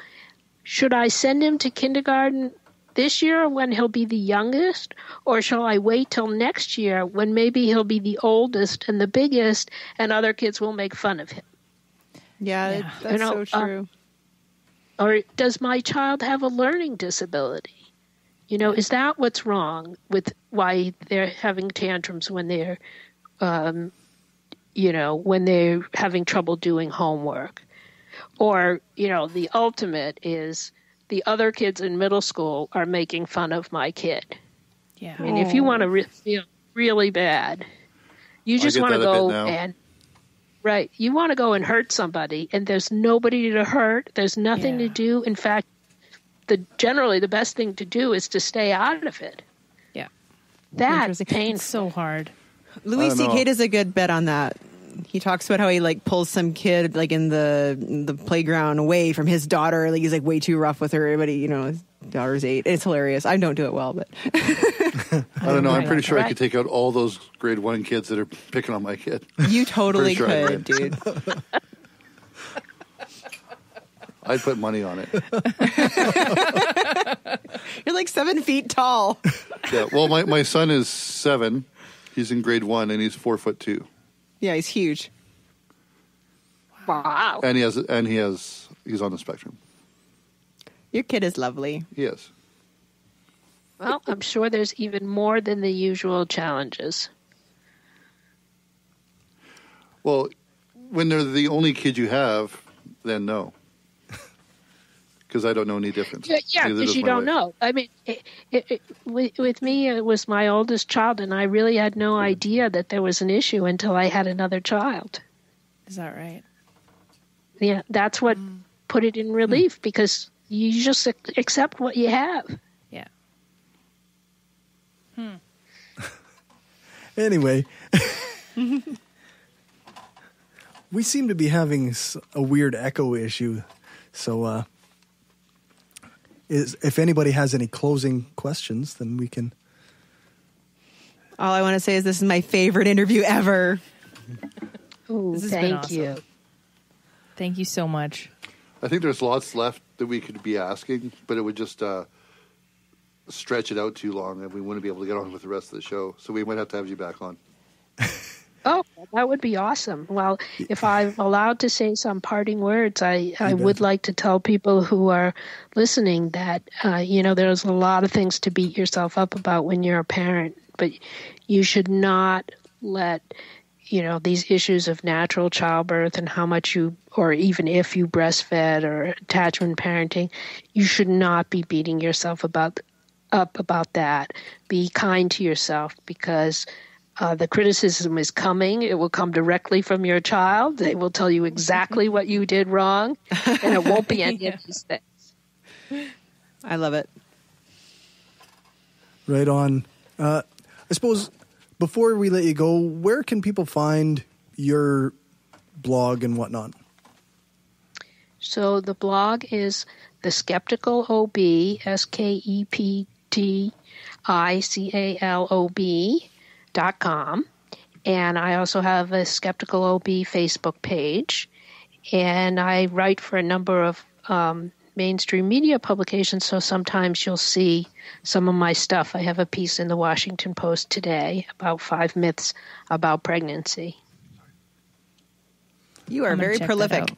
should I send him to kindergarten this year when he'll be the youngest, or shall I wait till next year when maybe he'll be the oldest and the biggest and other kids will make fun of him? Yeah, that's so true. Or does my child have a learning disability? Is that what's wrong with why they're having tantrums when they're, when they're having trouble doing homework? Or, the ultimate is the other kids in middle school are making fun of my kid. Yeah. I mean, if you want to feel really bad, you just want to go and you want to go and hurt somebody, and there's nobody to hurt. There's nothing to do. In fact, generally the best thing to do is to stay out of it. Yeah, that's painful. It's so hard. Louis C.K. does a good bet on that. He talks about how he like pulls some kid like in the playground away from his daughter. Like he's like way too rough with her, but his daughter's 8. It's hilarious. I don't do it well, but I don't know. I'm pretty sure I could take out all those grade 1 kids that are picking on my kid. You totally could, dude. I'd put money on it. You're like 7 feet tall. Yeah. Well, my son is 7. He's in grade 1 and he's 4'2". Yeah, he's huge. Wow. And he's on the spectrum. Your kid is lovely. He is. Well, I'm sure there's even more than the usual challenges. Well, when they're the only kid you have, then no. Because I don't know any difference. Yeah, because you don't know. I mean, with me, it was my oldest child, and I really had no idea that there was an issue until I had another child. Is that right? Yeah, that's what put it in relief, because you just accept what you have. Yeah. Anyway, we seem to be having a weird echo issue, so if anybody has any closing questions, then we can. All I want to say is this is my favorite interview ever. Ooh, thank you. Thank you so much. I think there's lots left that we could be asking, but it would just stretch it out too long, and we wouldn't be able to get on with the rest of the show. So we might have to have you back on. Oh, that would be awesome. Well, if I'm allowed to say some parting words, I would like to tell people who are listening that, there's a lot of things to beat yourself up about when you're a parent, but you should not let, these issues of natural childbirth and how much or even if you breastfed or attachment parenting, you should not be beating yourself up about that. Be kind to yourself, because the criticism is coming. It will come directly from your child. They will tell you exactly what you did wrong, and it won't be any of these things. I love it. Right on. I suppose before we let you go, where can people find your blog and whatnot? So the blog is The Skeptical OB, SKEPTICALOB.com, and I also have a Skeptical OB Facebook page, and I write for a number of mainstream media publications, so sometimes you'll see some of my stuff. I have a piece in the Washington Post today about 5 myths about pregnancy. You are very prolific.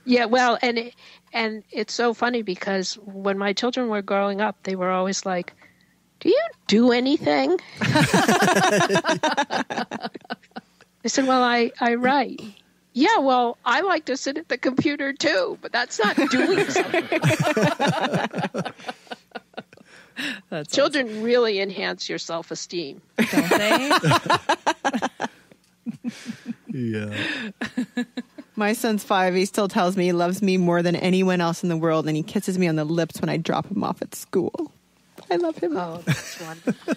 Yeah, well, and it's so funny because when my children were growing up, they were always like, "Do you do anything?" I said, "Well, I write." "Yeah, well, I like to sit at the computer too, but that's not doing something." Children really enhance your self-esteem, don't they? Yeah. My son's 5. He still tells me he loves me more than anyone else in the world, and he kisses me on the lips when I drop him off at school. I love him. Oh, that's wonderful.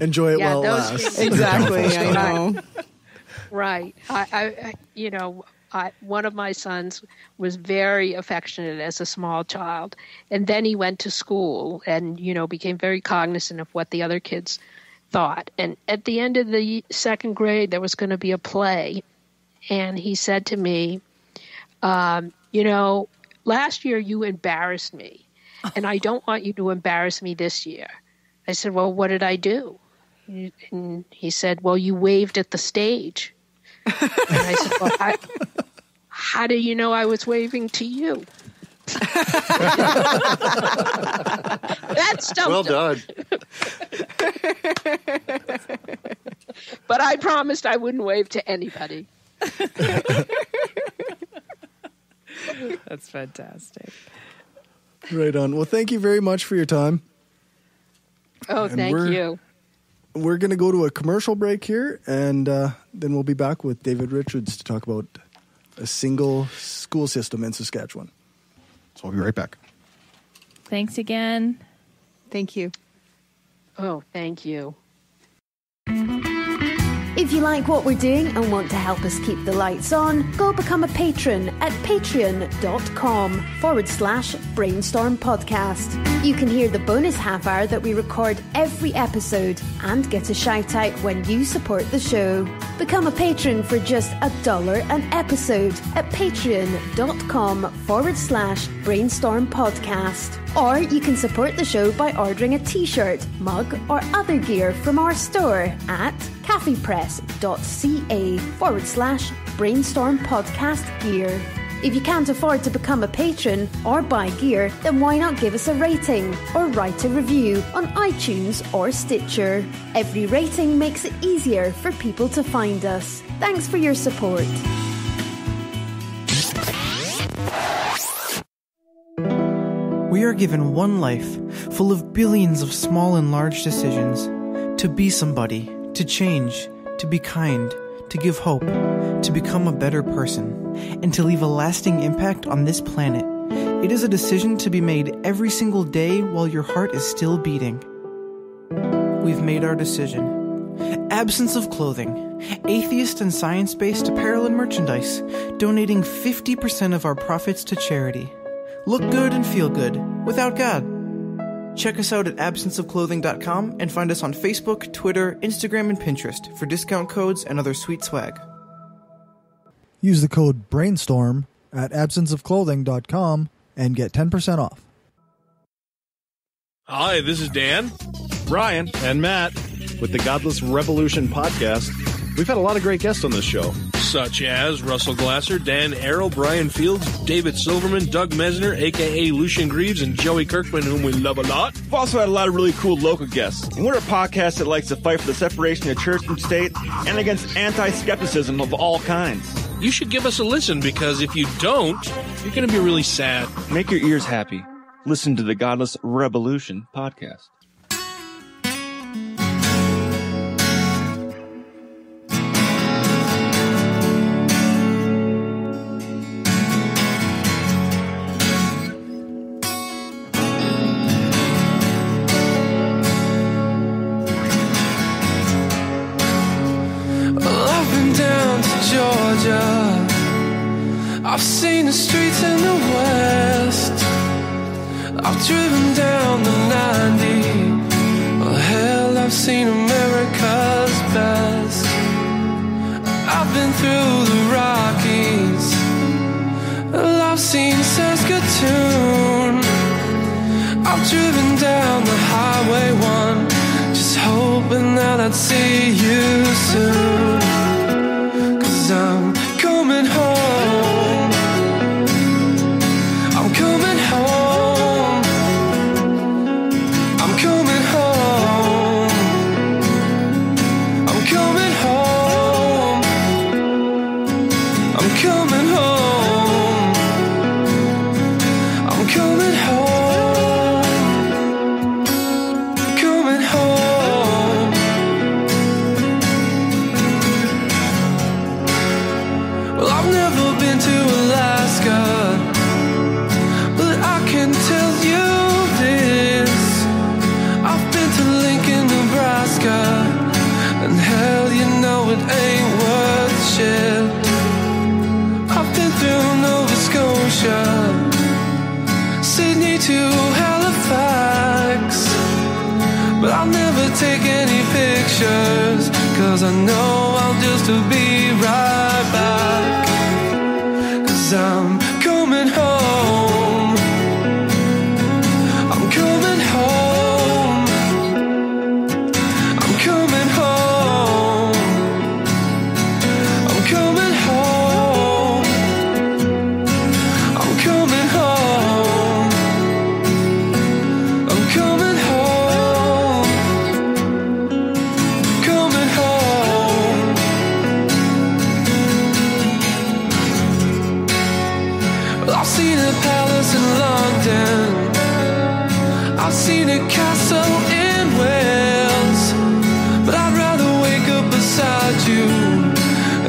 Enjoy it while it lasts. Exactly, I know. Right. One of my sons was very affectionate as a small child, and then he went to school and, became very cognizant of what the other kids thought. And at the end of the 2nd grade, there was going to be a play, and he said to me, last year you embarrassed me, and I don't want you to embarrass me this year. I said, "Well, what did I do?" And he said, "Well, you waved at the stage." And I said, "Well, how do you know I was waving to you?" That's stumped Well done. But I promised I wouldn't wave to anybody. That's fantastic. Right on. Well, thank you very much for your time. Oh, And thank you. We're going to go to a commercial break here, and then we'll be back with David Richards to talk about a single school system in Saskatchewan. So we'll be right back. Thanks again. Thank you. Oh, thank you. If you like what we're doing and want to help us keep the lights on, go become a patron at patreon.com/Brainstorm Podcast. You can hear the bonus half hour that we record every episode and get a shout out when you support the show. Become a patron for just $1 an episode at patreon.com/Brainstorm Podcast. Or you can support the show by ordering a t-shirt, mug or other gear from our store at caffeepress.ca/Brainstorm Podcast Gear. If you can't afford to become a patron or buy gear, then why not give us a rating or write a review on iTunes or Stitcher? Every rating makes it easier for people to find us. Thanks for your support. We are given one life, full of billions of small and large decisions. To be somebody, to change, to be kind, to give hope, to become a better person, and to leave a lasting impact on this planet. It is a decision to be made every single day while your heart is still beating. We've made our decision. Absence of clothing, atheist and science-based apparel and merchandise, donating 50% of our profits to charity. Look good and feel good, without God. Check us out at absenceofclothing.com and find us on Facebook, Twitter, Instagram, and Pinterest for discount codes and other sweet swag. Use the code BRAINSTORM at absenceofclothing.com and get 10% off. Hi, this is Dan, Ryan, and Matt with the Godless Revolution podcast. We've had a lot of great guests on this show, such as Russell Glasser, Dan Arrow, Brian Fields, David Silverman, Doug Mesner, a.k.a. Lucian Greaves, and Joey Kirkman, whom we love a lot. We've also had a lot of really cool local guests. And we're a podcast that likes to fight for the separation of church and state and against anti-skepticism of all kinds. You should give us a listen, because if you don't, you're going to be really sad. Make your ears happy. Listen to the Godless Revolution podcast. I've seen the streets in the west. I've driven down the 90. Well, hell, I've seen America's best. I've been through the Rockies. Well, I've seen Saskatchewan. I've driven down the Highway 1, just hoping that I'd see you soon. 'Cause I'm coming home. I'm coming home. I'm coming home. I'm coming home. I'm coming home. I'm coming home. Coming home. Well, I've never been to Alaska, but I can tell you this. I've been to Lincoln, Nebraska, and hell, you know it ain't worth shit. I've been through Nova Scotia, Sydney to Halifax, but I'll never take any pictures, 'cause I know I'll just be right back. 'Cause I'm coming home. I'm coming home. I'm coming home. I'm coming home. I'm coming home. I'm coming home. Coming home.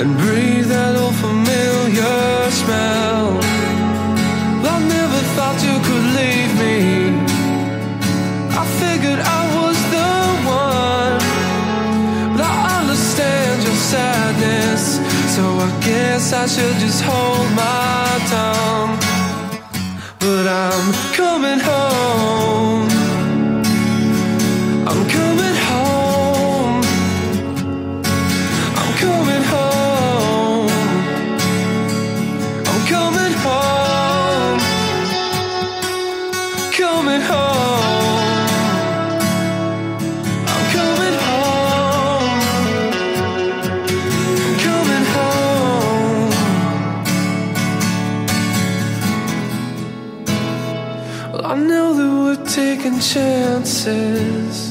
and breathe that old familiar smell. I never thought you could leave me. I figured I was the one, but I understand your sadness, so I guess I should just hold my tongue. But I'm coming home. I'm coming home. I'm coming home. I'm coming home. Coming home. I'm coming home. I'm coming home. Well, I know that we're taking chances.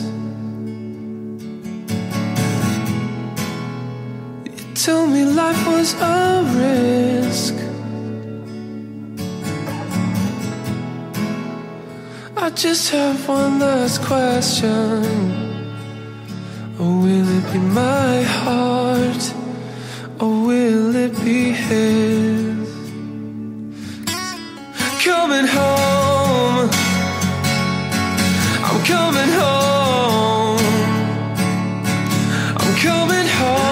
Tell me life was a risk. I just have one last question. Will it be my heart, or will it be his? Coming home. I'm coming home. I'm coming home.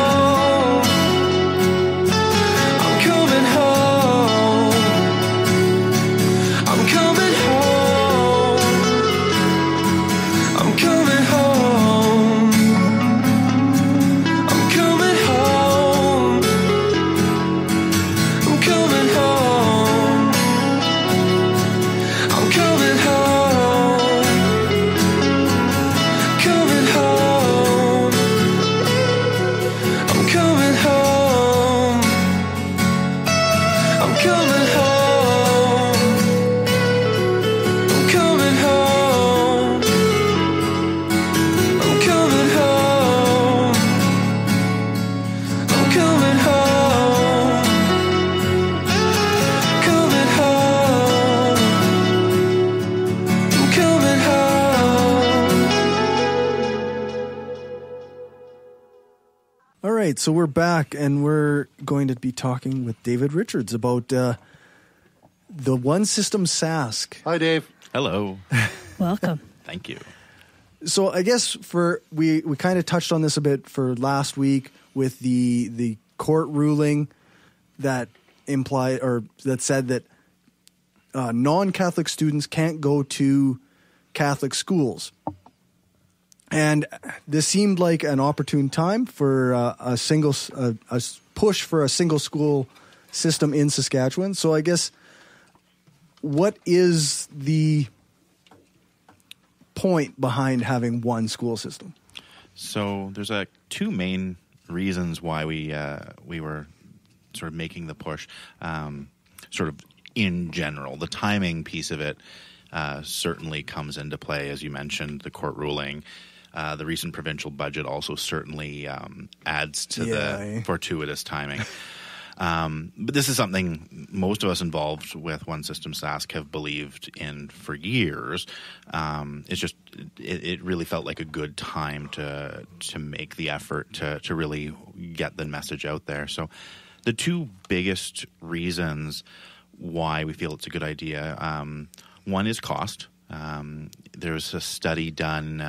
So we're back, and we're going to be talking with David Richards about the One System Sask. Hi, Dave. Hello. Welcome. Thank you. So I guess we kind of touched on this a bit for last week with the court ruling that implied or that said that non-Catholic students can't go to Catholic schools. And this seemed like an opportune time for a push for a single school system in Saskatchewan. So I guess, what is the point behind having one school system? So there's two main reasons why we were sort of making the push. Sort of in general, the timing piece of it certainly comes into play, as you mentioned, the court ruling. The recent provincial budget also certainly adds to the fortuitous timing. But this is something most of us involved with One System Sask have believed in for years. It's just it really felt like a good time to make the effort to really get the message out there. So the two biggest reasons why we feel it's a good idea, one is cost. There's a study done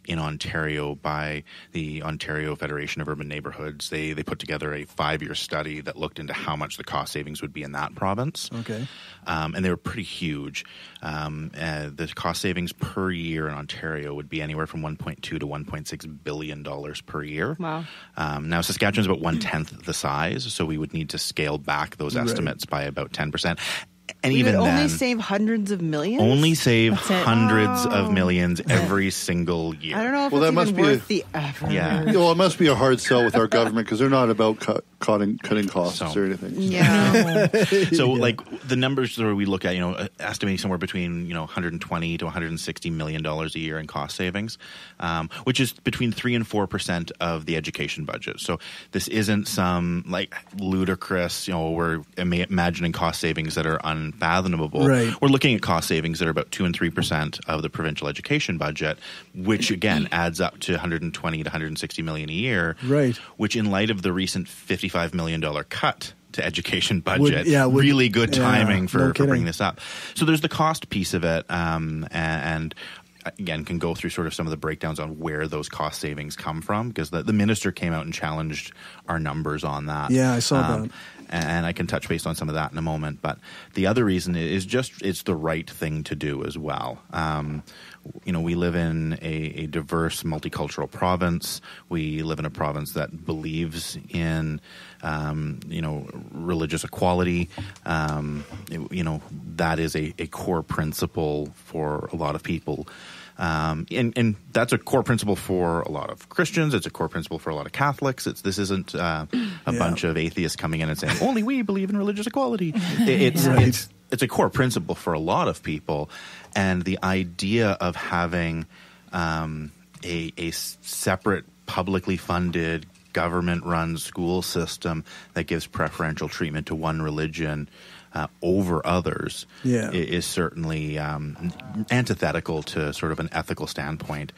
in Ontario by the Ontario Federation of Urban Neighbourhoods. They put together a 5-year study that looked into how much the cost savings would be in that province. Okay. And they were pretty huge. The cost savings per year in Ontario would be anywhere from $1.2 to $1.6 billion per year. Wow. Now, Saskatchewan's about 1/10 the size, so we would need to scale back those estimates by about 10%. And we even would only then, save hundreds of millions? Only save hundreds of millions every single year. I don't know if it's even worth the effort. Yeah. Well, it must be a hard sell with our government because they're not about cutting costs or anything. Yeah. So, like, the numbers that we look at, estimating somewhere between, $120 to $160 million a year in cost savings, which is between 3% and 4% of the education budget. So this isn't some, ludicrous, we're imagining cost savings that are unfathomable. Right. We're looking at cost savings that are about 2 and 3% of the provincial education budget, which again adds up to 120 to 160 million a year. Right. Which, in light of the recent $55 million cut to education budget, really good timing for bringing this up. So there's the cost piece of it, and again, can go through sort of some of the breakdowns on where those cost savings come from, because the minister came out and challenged our numbers on that. Yeah, I saw that. And I can touch base on some of that in a moment. But the other reason is just it's the right thing to do as well. We live in a diverse, multicultural province. We live in a province that believes in, religious equality. That is a core principle for a lot of people. And that's a core principle for a lot of Christians. It's a core principle for a lot of Catholics. This isn't a bunch of atheists coming in and saying, only we believe in religious equality. It's a core principle for a lot of people. And the idea of having a separate, publicly funded, government-run school system that gives preferential treatment to one religion over others is certainly antithetical to sort of an ethical standpoint.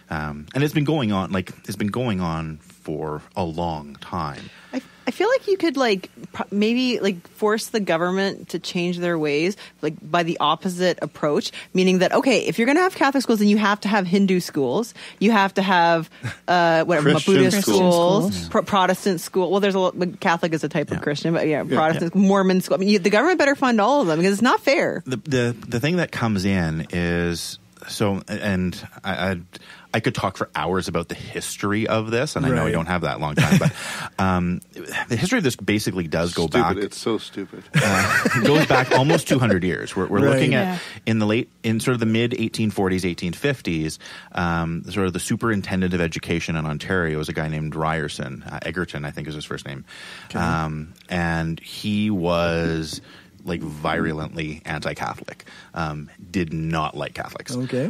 And it's been going on for a long time. I feel like you could maybe force the government to change their ways by the opposite approach, meaning that, okay, if you're going to have Catholic schools, then you have to have Hindu schools, you have to have Buddhist schools. Protestant school. Well, there's Catholic is a type of Christian, but Protestant, Mormon school. I mean, the government better fund all of them because it's not fair. The thing that comes in is and I could talk for hours about the history of this, and I know I don't have that long time, but the history of this basically does go back. It's so stupid. It goes back almost 200 years. We're looking at in sort of the mid 1840s, 1850s. Sort of the superintendent of education in Ontario was a guy named Ryerson, Egerton, I think is his first name, and he was virulently anti-Catholic, did not like Catholics. Okay.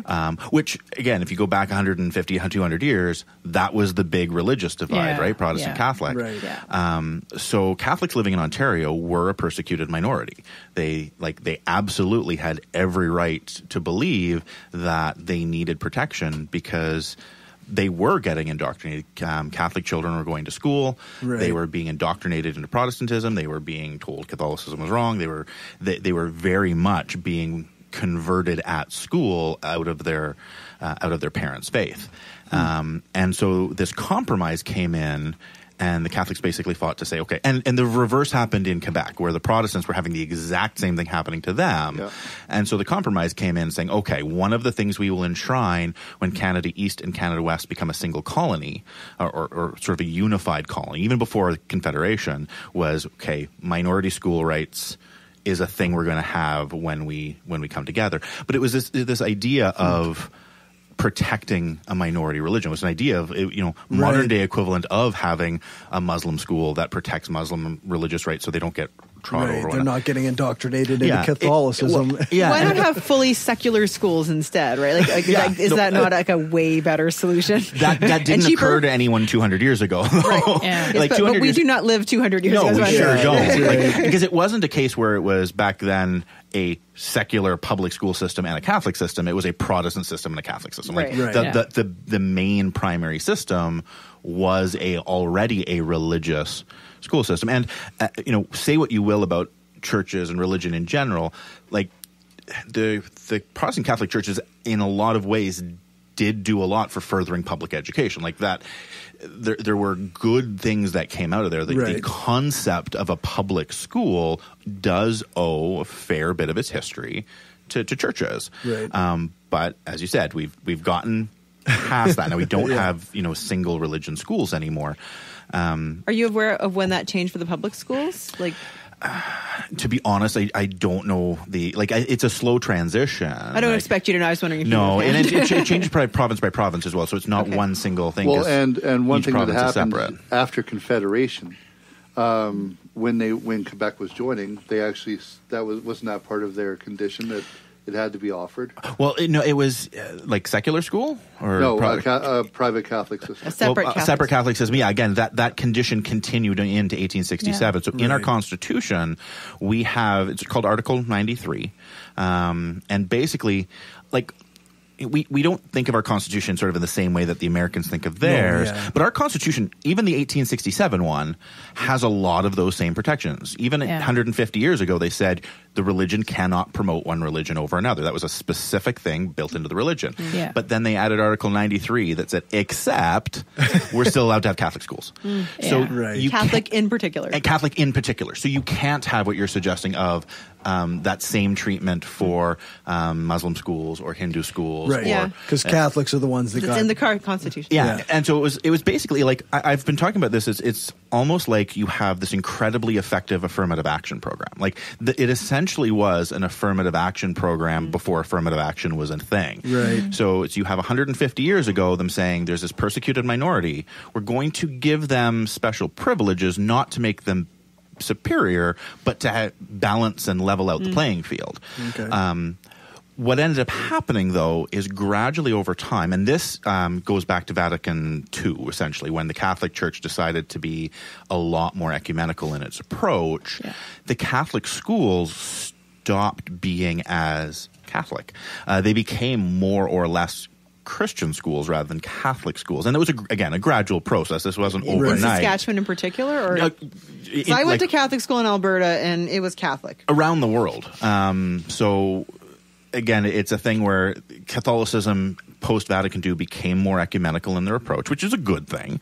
Which, again, if you go back 150, 200 years, that was the big religious divide, right? Protestant Catholic. Right. So Catholics living in Ontario were a persecuted minority. They absolutely had every right to believe that they needed protection because they were getting indoctrinated. Catholic children were going to school. Right. They were being indoctrinated into Protestantism. They were being told Catholicism was wrong. They were very much being converted at school out of their parents' faith. And so this compromise came in. And the Catholics basically fought to say, okay, and the reverse happened in Quebec, where the Protestants were having the exact same thing happening to them. Yeah. And so the compromise came in saying, okay, one of the things we will enshrine when Canada East and Canada West become a single colony, or sort of a unified colony, even before Confederation, was, okay, minority school rights is a thing we're going to have when we come together. But it was this idea of protecting a minority religion. It was an idea of, modern day equivalent of having a Muslim school that protects Muslim religious rights so they don't get trod over. They're not getting indoctrinated into Catholicism. Why not have fully secular schools instead, right? Is that not a way better solution? That didn't occur to anyone 200 years ago. Right. But we do not live 200 years ago. No, we sure don't. Because it wasn't a case where it was back then a secular public school system and a Catholic system. It was a Protestant system and a Catholic system. The main primary system was already a religious school system. And say what you will about churches and religion in general, the Protestant Catholic churches in a lot of ways did do a lot for furthering public education. There were good things that came out of there. The concept of a public school does owe a fair bit of its history to churches. Right. But as you said, we've gotten past that. Now we don't have single religion schools anymore. Are you aware of when that changed for the public schools? To be honest, I don't know it's a slow transition. I don't expect you to know. I was wondering if no, and it changes province by province as well. So it's not one single thing. Well, and one thing that happened after Confederation, when Quebec was joining, they actually wasn't that part of their condition that it had to be offered. Well, it was like secular school or no, private Catholic system. A separate Catholic system. Yeah, again, that condition continued into 1867. So in our Constitution, we have, it's called Article 93, and basically, like, we don't think of our Constitution sort of in the same way that the Americans think of theirs. But our Constitution, even the 1867 one, has a lot of those same protections. Even 150 years ago, they said the religion cannot promote one religion over another. That was a specific thing built into the religion. Yeah. But then they added Article 93 that said, except we're still allowed to have Catholic schools. So Catholic in particular. And Catholic in particular. So you can't have what you're suggesting of that same treatment for Muslim schools or Hindu schools. Right. Because Catholics are the ones that it's got in the Constitution. Yeah. And so it was basically like, I've been talking about this, it's almost like you have this incredibly effective affirmative action program. Like it essentially was an affirmative action program before affirmative action was a thing. Right. So you have 150 years ago them saying there's this persecuted minority. We're going to give them special privileges, not to make them superior, but to balance and level out the playing field. Okay. What ended up happening, though, is gradually over time, and this goes back to Vatican II, essentially, when the Catholic Church decided to be a lot more ecumenical in its approach, the Catholic schools stopped being as Catholic. They became more or less Christian schools rather than Catholic schools. And it was, again, a gradual process. This wasn't overnight. Saskatchewan in particular? Or I went to Catholic school in Alberta, and it was Catholic. Around the world. So, again, it's a thing where Catholicism post-Vatican II became more ecumenical in their approach, which is a good thing.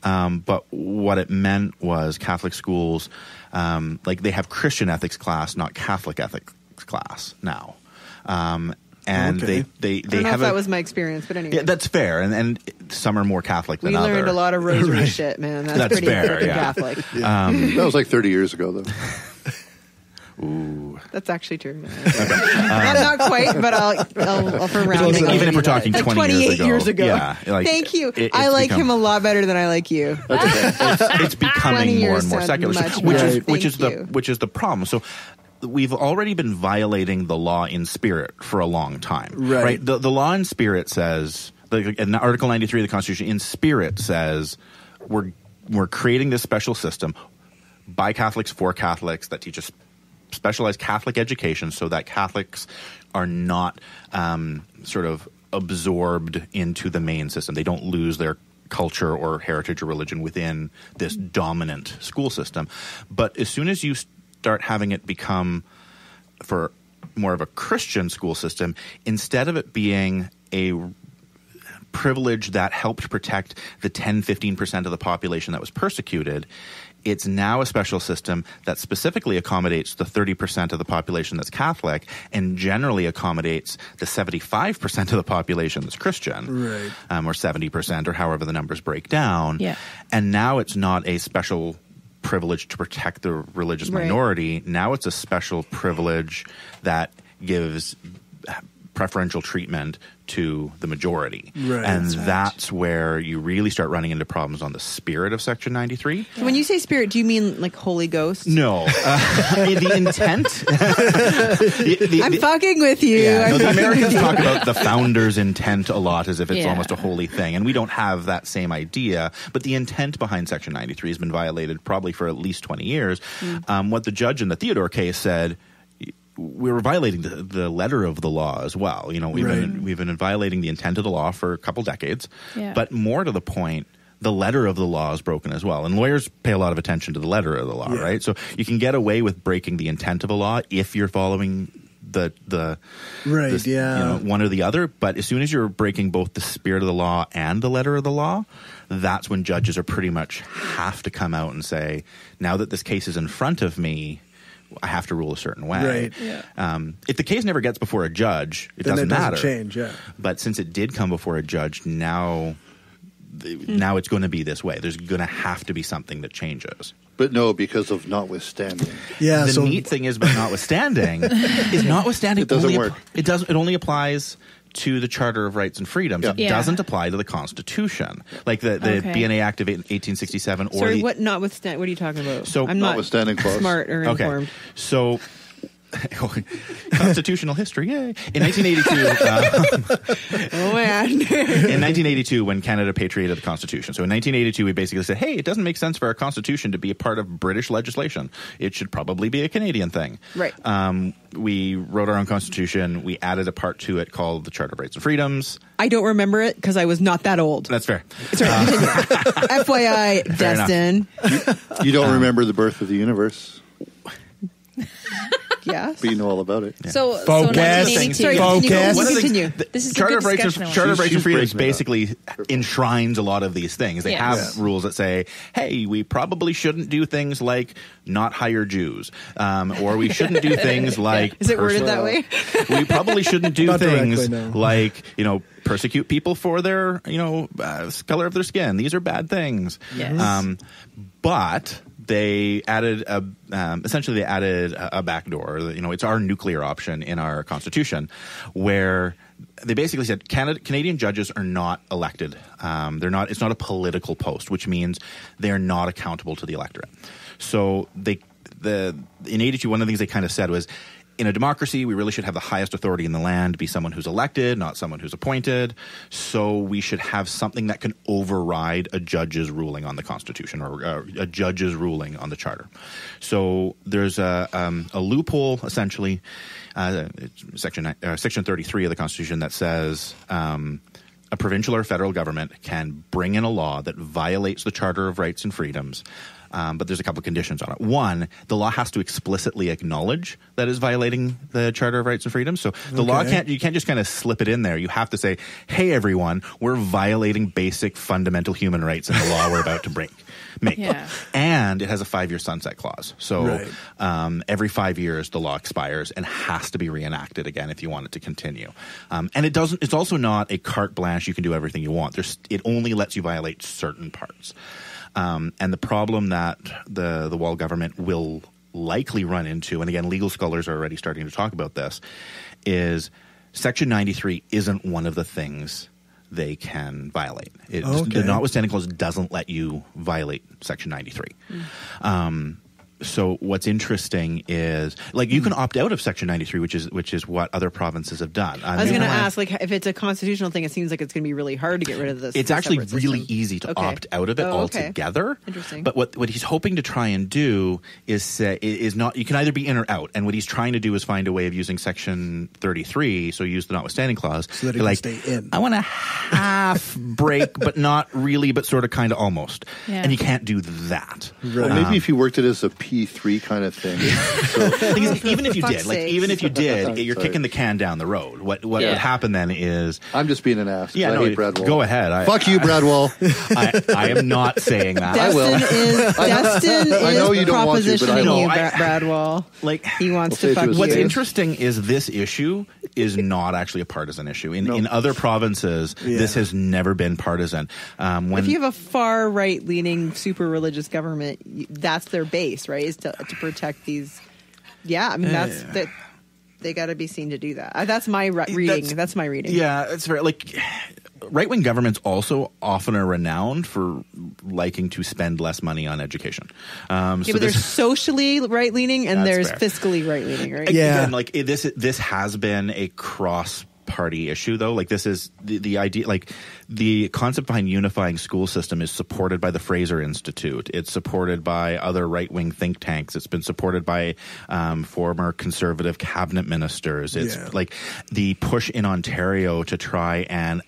But what it meant was Catholic schools, like they have Christian ethics class, not Catholic ethics class now. And they I don't know have if that was my experience, but anyway. Yeah, that's fair. And some are more Catholic than others. We learned a lot of rosary shit, man. That's pretty fair, Catholic. That was like 30 years ago, though. Ooh. That's actually true. Not quite, but I'll for rounding. Even if we're talking 28 years ago. Yeah, like, thank you. I like him a lot better than I like you. It's becoming more and more secular, which is the problem. So we've already been violating the law in spirit for a long time. Right? The law in spirit says, in Article 93 of the Constitution, in spirit says we're creating this special system by Catholics for Catholics that teaches specialized Catholic education so that Catholics are not sort of absorbed into the main system. They don't lose their culture or heritage or religion within this dominant school system. But as soon as you start having it become for more of a Christian school system, instead of it being a privilege that helped protect the 10-15% of the population that was persecuted, it's now a special system that specifically accommodates the 30% of the population that's Catholic and generally accommodates the 75% of the population that's Christian, right. Or 70% or however the numbers break down. Yeah. And now it's not a special privilege to protect the religious minority. Now it's a special privilege that gives preferential treatment to the majority. Right, and that's where you really start running into problems on the spirit of Section 93. So when you say spirit, do you mean like Holy Ghost? No. The intent. I'm fucking with you. Yeah, the Americans talk about the founder's intent a lot as if it's almost a holy thing. And we don't have that same idea. But the intent behind Section 93 has been violated probably for at least 20 years. What the judge in the Theodore case said, we were violating the letter of the law as well. You know, we've been violating the intent of the law for a couple decades. Yeah. But more to the point, the letter of the law is broken as well. And lawyers pay a lot of attention to the letter of the law, right? So you can get away with breaking the intent of a law if you're following one or the other. But as soon as you're breaking both the spirit of the law and the letter of the law, that's when judges are pretty much have to come out and say, now that this case is in front of me, I have to rule a certain way. Right. Yeah. If the case never gets before a judge, it then doesn't matter. Change, But since it did come before a judge, now it's going to be this way. There's going to have to be something that changes. But no, because of notwithstanding. Yeah. The neat thing is, but notwithstanding, is notwithstanding. It doesn't work. It only applies to the Charter of Rights and Freedoms. It doesn't apply to the Constitution. Like the BNA Act of 1867. Sorry, what notwithstanding? What are you talking about? So I'm not notwithstanding clause. Smart or informed. So constitutional history, yay. In 1982, oh man. in 1982, when Canada patriated the Constitution. So in 1982, we basically said, hey, it doesn't make sense for our Constitution to be a part of British legislation. It should probably be a Canadian thing. Right. We wrote our own Constitution. We added a part to it called the Charter of Rights and Freedoms. I don't remember it because I was not that old. That's fair. Sorry, FYI, Destin. You don't remember the birth of the universe. Yes. But you know all about it. Yeah. So Focus. Sorry, continue. This is Charter a of good Rights discussion. Charter of Rights and Freedoms breaking it up. basically enshrines a lot of these things. They Yes. have rules that say, hey, we probably shouldn't do things like not hire Jews. Or we shouldn't do things like... Is it worded that way? We probably shouldn't do Not things directly, no. like, persecute people for their, color of their skin. These are bad things. Yes. But they added essentially a backdoor. It's our nuclear option in our Constitution, where they basically said Canadian judges are not elected. They're not. It's not a political post, which means they're not accountable to the electorate. So in 82, one of the things they kind of said was, in a democracy, we really should have the highest authority in the land be someone who's elected, not someone who's appointed. So we should have something that can override a judge's ruling on the Constitution or a judge's ruling on the Charter. So there's a loophole, essentially, Section 33 of the Constitution that says a provincial or federal government can bring in a law that violates the Charter of Rights and Freedoms. But there's a couple of conditions on it. One, the law has to explicitly acknowledge that it's violating the Charter of Rights and Freedoms. So the law you can't just kind of slip it in there. You have to say, hey, everyone, we're violating basic fundamental human rights in the law we're about to make. Yeah. And it has a 5-year sunset clause. So every 5 years the law expires and has to be reenacted again if you want it to continue. And it's also not a carte blanche, you can do everything you want. It only lets you violate certain parts. And the problem that the Wall government will likely run into, and again, legal scholars are already starting to talk about this, is Section 93 isn't one of the things they can violate. The notwithstanding clause doesn't let you violate Section 93. So what's interesting is, you can opt out of Section 93, which is what other provinces have done. I was going to ask, if it's a constitutional thing, it seems like it's going to be really hard to get rid of this. It's actually really easy to opt out of it altogether. Interesting. But what he's hoping to try and do is not, you can either be in or out. And what he's trying to do is find a way of using Section 33, so use the notwithstanding clause. So that it can stay in. I want a half break, but not really, but sort of, kind of, almost. Yeah. And you can't do that. Right. Well, maybe if you worked it as a P3 kind of thing. So. even if you did, you're kicking the can down the road. What would happen then is... I'm just being an ass. Yeah, I hate Brad Wall. Go ahead. Fuck you, Brad Wall. I am not saying that. Destin is I know you don't want to, but I will. Brad Wall. He wants to fuck you. What's interesting is this issue is not actually a partisan issue. In other provinces, this has never been partisan. If you have a far right-leaning, super religious government, that's their base, right? Is to protect these. Yeah, I mean that they got to be seen to do that. That's my reading. That's my reading. Yeah, it's very right-wing governments also often are renowned for liking to spend less money on education. But there's socially right-leaning and there's fiscally right-leaning, right? Yeah, again, this has been a cross-party issue, though. This is the idea. The concept behind unifying school system is supported by the Fraser Institute. It's supported by other right-wing think tanks. It's been supported by former conservative cabinet ministers. It's the push in Ontario to try and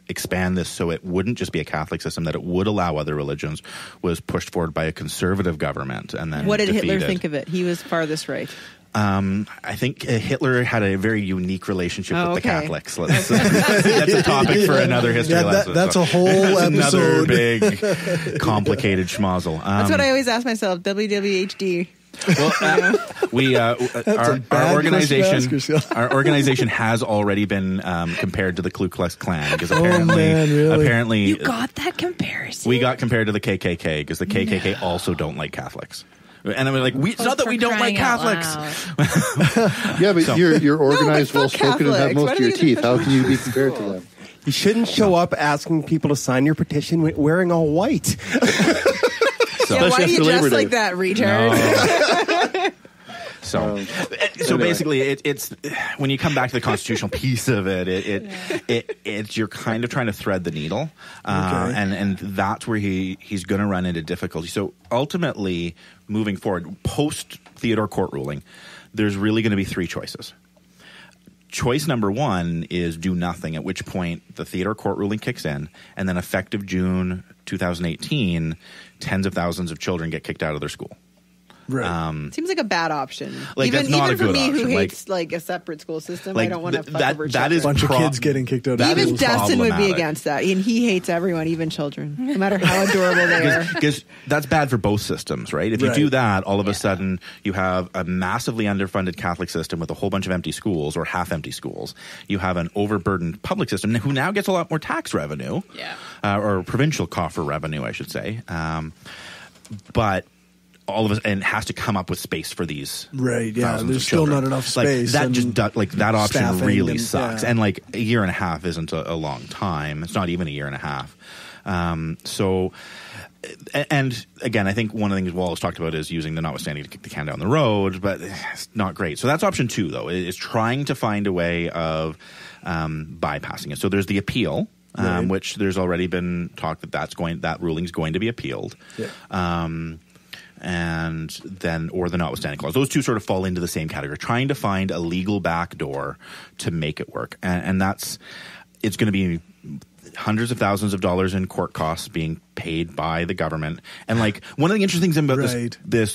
expand this so it wouldn't just be a Catholic system, that it would allow other religions, was pushed forward by a conservative government and then what did defeated. Hitler think of it? He was farthest right. I think Hitler had a very unique relationship with the Catholics. That's a topic for another history lesson. That's a whole episode. Another big, complicated schmozzle. That's what I always ask myself. WWHD. Well, our organization has already been compared to the Ku Klux Klan because apparently you got that comparison. We got compared to the KKK because the KKK also don't like Catholics. And I'm it's not that we don't like Catholics. Yeah, but you're organized, well-spoken, and have most of your teeth. How can you be compared to them? You shouldn't show up asking people to sign your petition wearing all white. Why do you dress like that, retard? So, So basically, it's when you come back to the constitutional piece of it's you're kind of trying to thread the needle, and that's where he's going to run into difficulty. So ultimately, moving forward, post Theodore court ruling, there's really going to be three choices. Choice number one is do nothing, at which point the Theodore court ruling kicks in, and then effective June 2018, tens of thousands of children get kicked out of their school. Right. Seems like a bad option. Like, even that's not even a good for me option. who hates like a separate school system, like, I don't want to fuck over that is a bunch of kids getting kicked out. Even Dustin would be against that, and he hates everyone, even children, no matter how adorable they are. Because that's bad for both systems, right? If you do that, all of a sudden you have a massively underfunded Catholic system with a whole bunch of empty schools or half-empty schools. You have an overburdened public system who now gets a lot more tax revenue, or provincial coffer revenue, I should say. But all of us, and has to come up with space for these. Right. Yeah. Thousands There's of still children. not enough space. Like, that just that option really sucks. Yeah. And like a year and a half isn't a long time. It's not even a year and a half. So, and again, I think one of the things Wallace talked about is using the notwithstanding to kick the can down the road, but it's not great. So that's option two, though, is trying to find a way of bypassing it. So there's the appeal. Which there's already been talk that ruling's going to be appealed. Yeah. And then, or the notwithstanding clause. Those two sort of fall into the same category, trying to find a legal backdoor to make it work. And it's going to be hundreds of thousands of dollars in court costs being paid by the government. And like, one of the interesting things about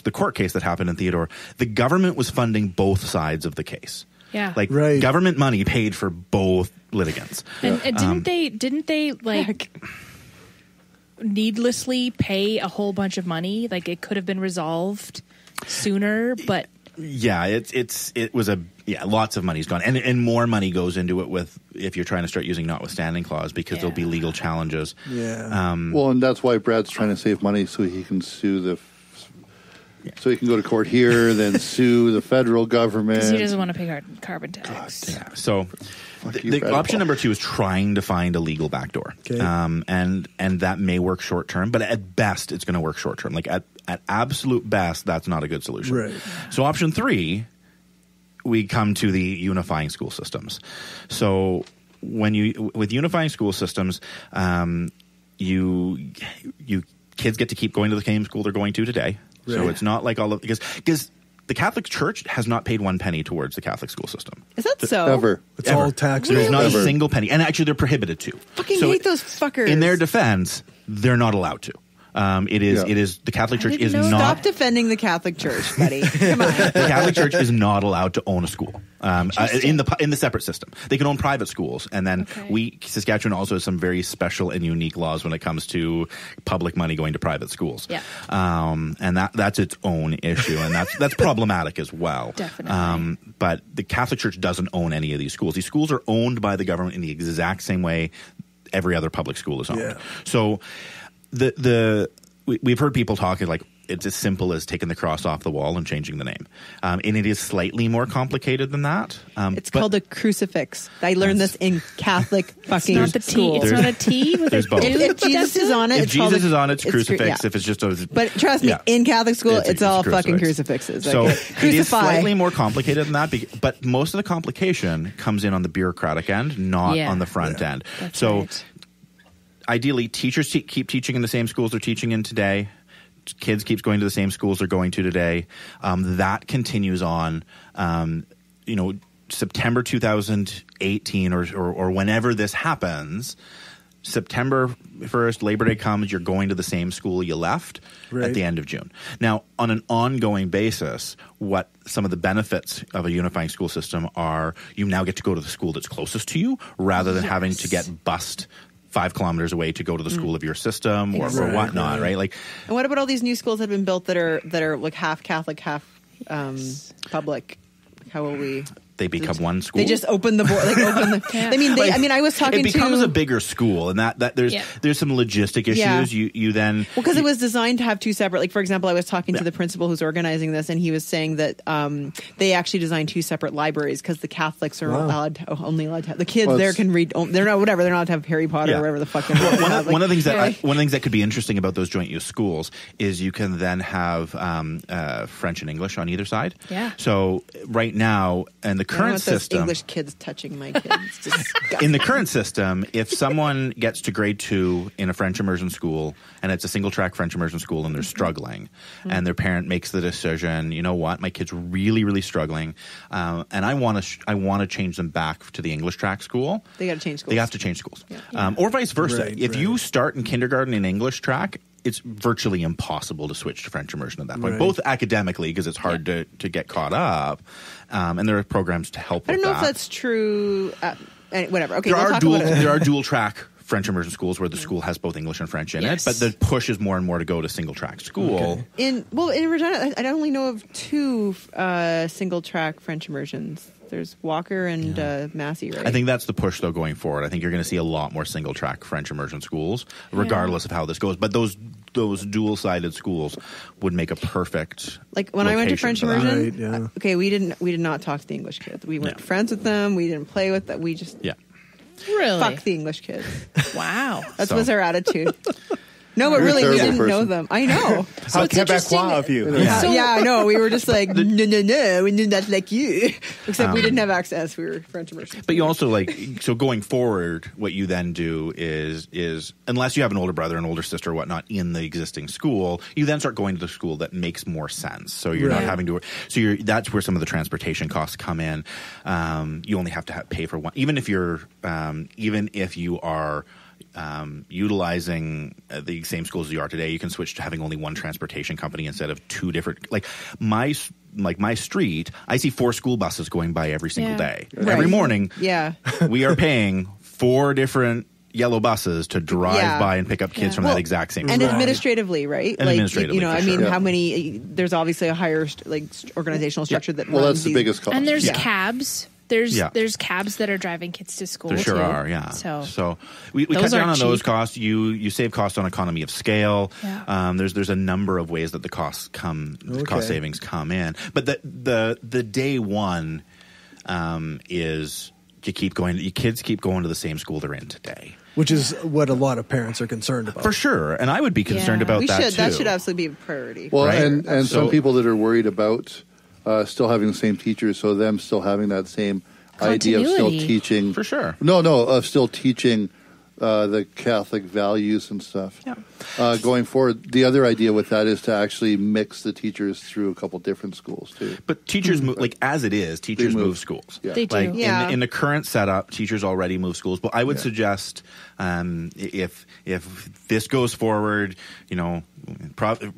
the court case that happened in Theodore, the government was funding both sides of the case. Yeah. Like, government money paid for both litigants. And didn't they like needlessly pay a whole bunch of money? Like, it could have been resolved sooner, but yeah, it was lots of money's gone, and more money goes into it if you're trying to start using notwithstanding clause, because there'll be legal challenges. Yeah. Well, and that's why Brad's trying to save money so he can sue so he can go to court here, then sue the federal government. Because he doesn't want to pay carbon tax. Yeah. So the option number two is trying to find a legal backdoor. Okay. And that may work short term, but at best it's going to work short term. Like at absolute best, that's not a good solution. Right. So option three, we come to the unifying school systems. So with unifying school systems, you kids get to keep going to the same school they're going to today. Right. So it's not like because the Catholic Church has not paid one penny towards the Catholic school system. Is that so? Ever. It's all tax. There's not a single penny. And actually, they're prohibited to. Fucking hate those fuckers. In their defense, they're not allowed to. It is the Catholic Church is not. Stop defending the Catholic Church, buddy. Come on. The Catholic Church is not allowed to own a school in the separate system. They can own private schools, and then Saskatchewan also has some very special and unique laws when it comes to public money going to private schools. Yeah. And that's its own issue, and that's problematic as well. Definitely. But the Catholic Church doesn't own any of these schools. These schools are owned by the government in the exact same way every other public school is owned. Yeah. So. We've heard people talking like it's as simple as taking the cross off the wall and changing the name, and it is slightly more complicated than that. It's called a crucifix. I learned this in Catholic fucking school. It's not a T. There's both. If Jesus is on it, if Jesus is on it, it's crucifix. If it's just but trust me, in Catholic school, it's all fucking crucifixes. So it is slightly more complicated than that, but most of the complication comes in on the bureaucratic end, not on the front end. That's so. Right. Ideally, teachers keep teaching in the same schools they're teaching in today. Kids keep going to the same schools they're going to today. That continues on. September 2018 or whenever this happens, September 1st, Labor Day comes, you're going to the same school you left at the end of June. Now, on an ongoing basis, what some of the benefits of a unifying school system are, you now get to go to the school that's closest to you rather than having to get bused 5 kilometers away to go to the school of your system or whatnot, right? Like, and what about all these new schools that have been built that are like half Catholic, half public? How will we? they become one school. They just open the board, I was talking to. It becomes a bigger school, and that there's some logistic issues. Yeah. You then because it was designed to have two separate. Like for example, I was talking to the principal who's organizing this, and he was saying that they actually designed two separate libraries because the Catholics are only allowed to have the kids there can read. They're not they're not allowed to have Harry Potter or whatever the fuck. One of the things that could be interesting about those joint use schools is you can then have French and English on either side. Yeah. So right now, in the current system, English kids touching my kids. in the current system, if someone gets to grade 2 in a French immersion school and it's a single track French immersion school and they're struggling, and their parent makes the decision, you know what, my kid's really, really struggling, and I want to change them back to the English track school. They got to change schools. They have to change schools, or vice versa. If you start in kindergarten in English track, it's virtually impossible to switch to French immersion at that point, both academically because it's hard to get caught up, and there are programs to help. I don't with know that. if that's true. Whatever. Okay, there are dual track French immersion schools where the school has both English and French in it, but the push is more and more to go to single track school. In Regina, I only know of two single track French immersions. There's Walker and Massey, right? I think that's the push, though, going forward. I think you're going to see a lot more single-track French immersion schools, regardless of how this goes. But those dual-sided schools would make a perfect like when I went to French immersion. Right, okay, we did not talk to the English kids. We weren't friends with them. We didn't play with them. We just really fuck the English kids. Wow, that was our attitude. No, but really, we didn't know them. I know. How Quebecois of you. Yeah, I know. We were just like, no, we did not like you. Except we didn't have access. We were French immersion. But you also so going forward, what you then do is unless you have an older brother, an older sister, or whatnot in the existing school, you then start going to the school that makes more sense. So you're not having to. So that's where some of the transportation costs come in. You only have to pay for one, even if you are utilizing the same schools as you are today, you can switch to having only one transportation company instead of two different. Like my street, I see 4 school buses going by every single day. Right. Every morning, we are paying 4 different yellow buses to drive by and pick up kids from that exact same and school. administratively, right? And administratively, how many? There's obviously a higher organizational structure that. Well, that's the biggest cost. And there's cabs. There's cabs that are driving kids to school. There sure too. are, yeah. So we cut down on cheap. those costs. You save costs on economy of scale. Yeah. There's a number of ways that the cost savings come in. But the day one is you keep going. Your kids keep going to the same school they're in today. Which is what a lot of parents are concerned about. For sure. And I would be concerned about that too. That should absolutely be a priority. Well, right? and some people that are worried about still having the same teachers, so them still having that same idea of still teaching. For sure. Of still teaching the Catholic values and stuff. Yeah. Going forward, the other idea with that is to actually mix the teachers through a couple different schools too. But teachers move, as it is, teachers move schools. Yeah. They do. In the current setup, teachers already move schools. But I would suggest if this goes forward,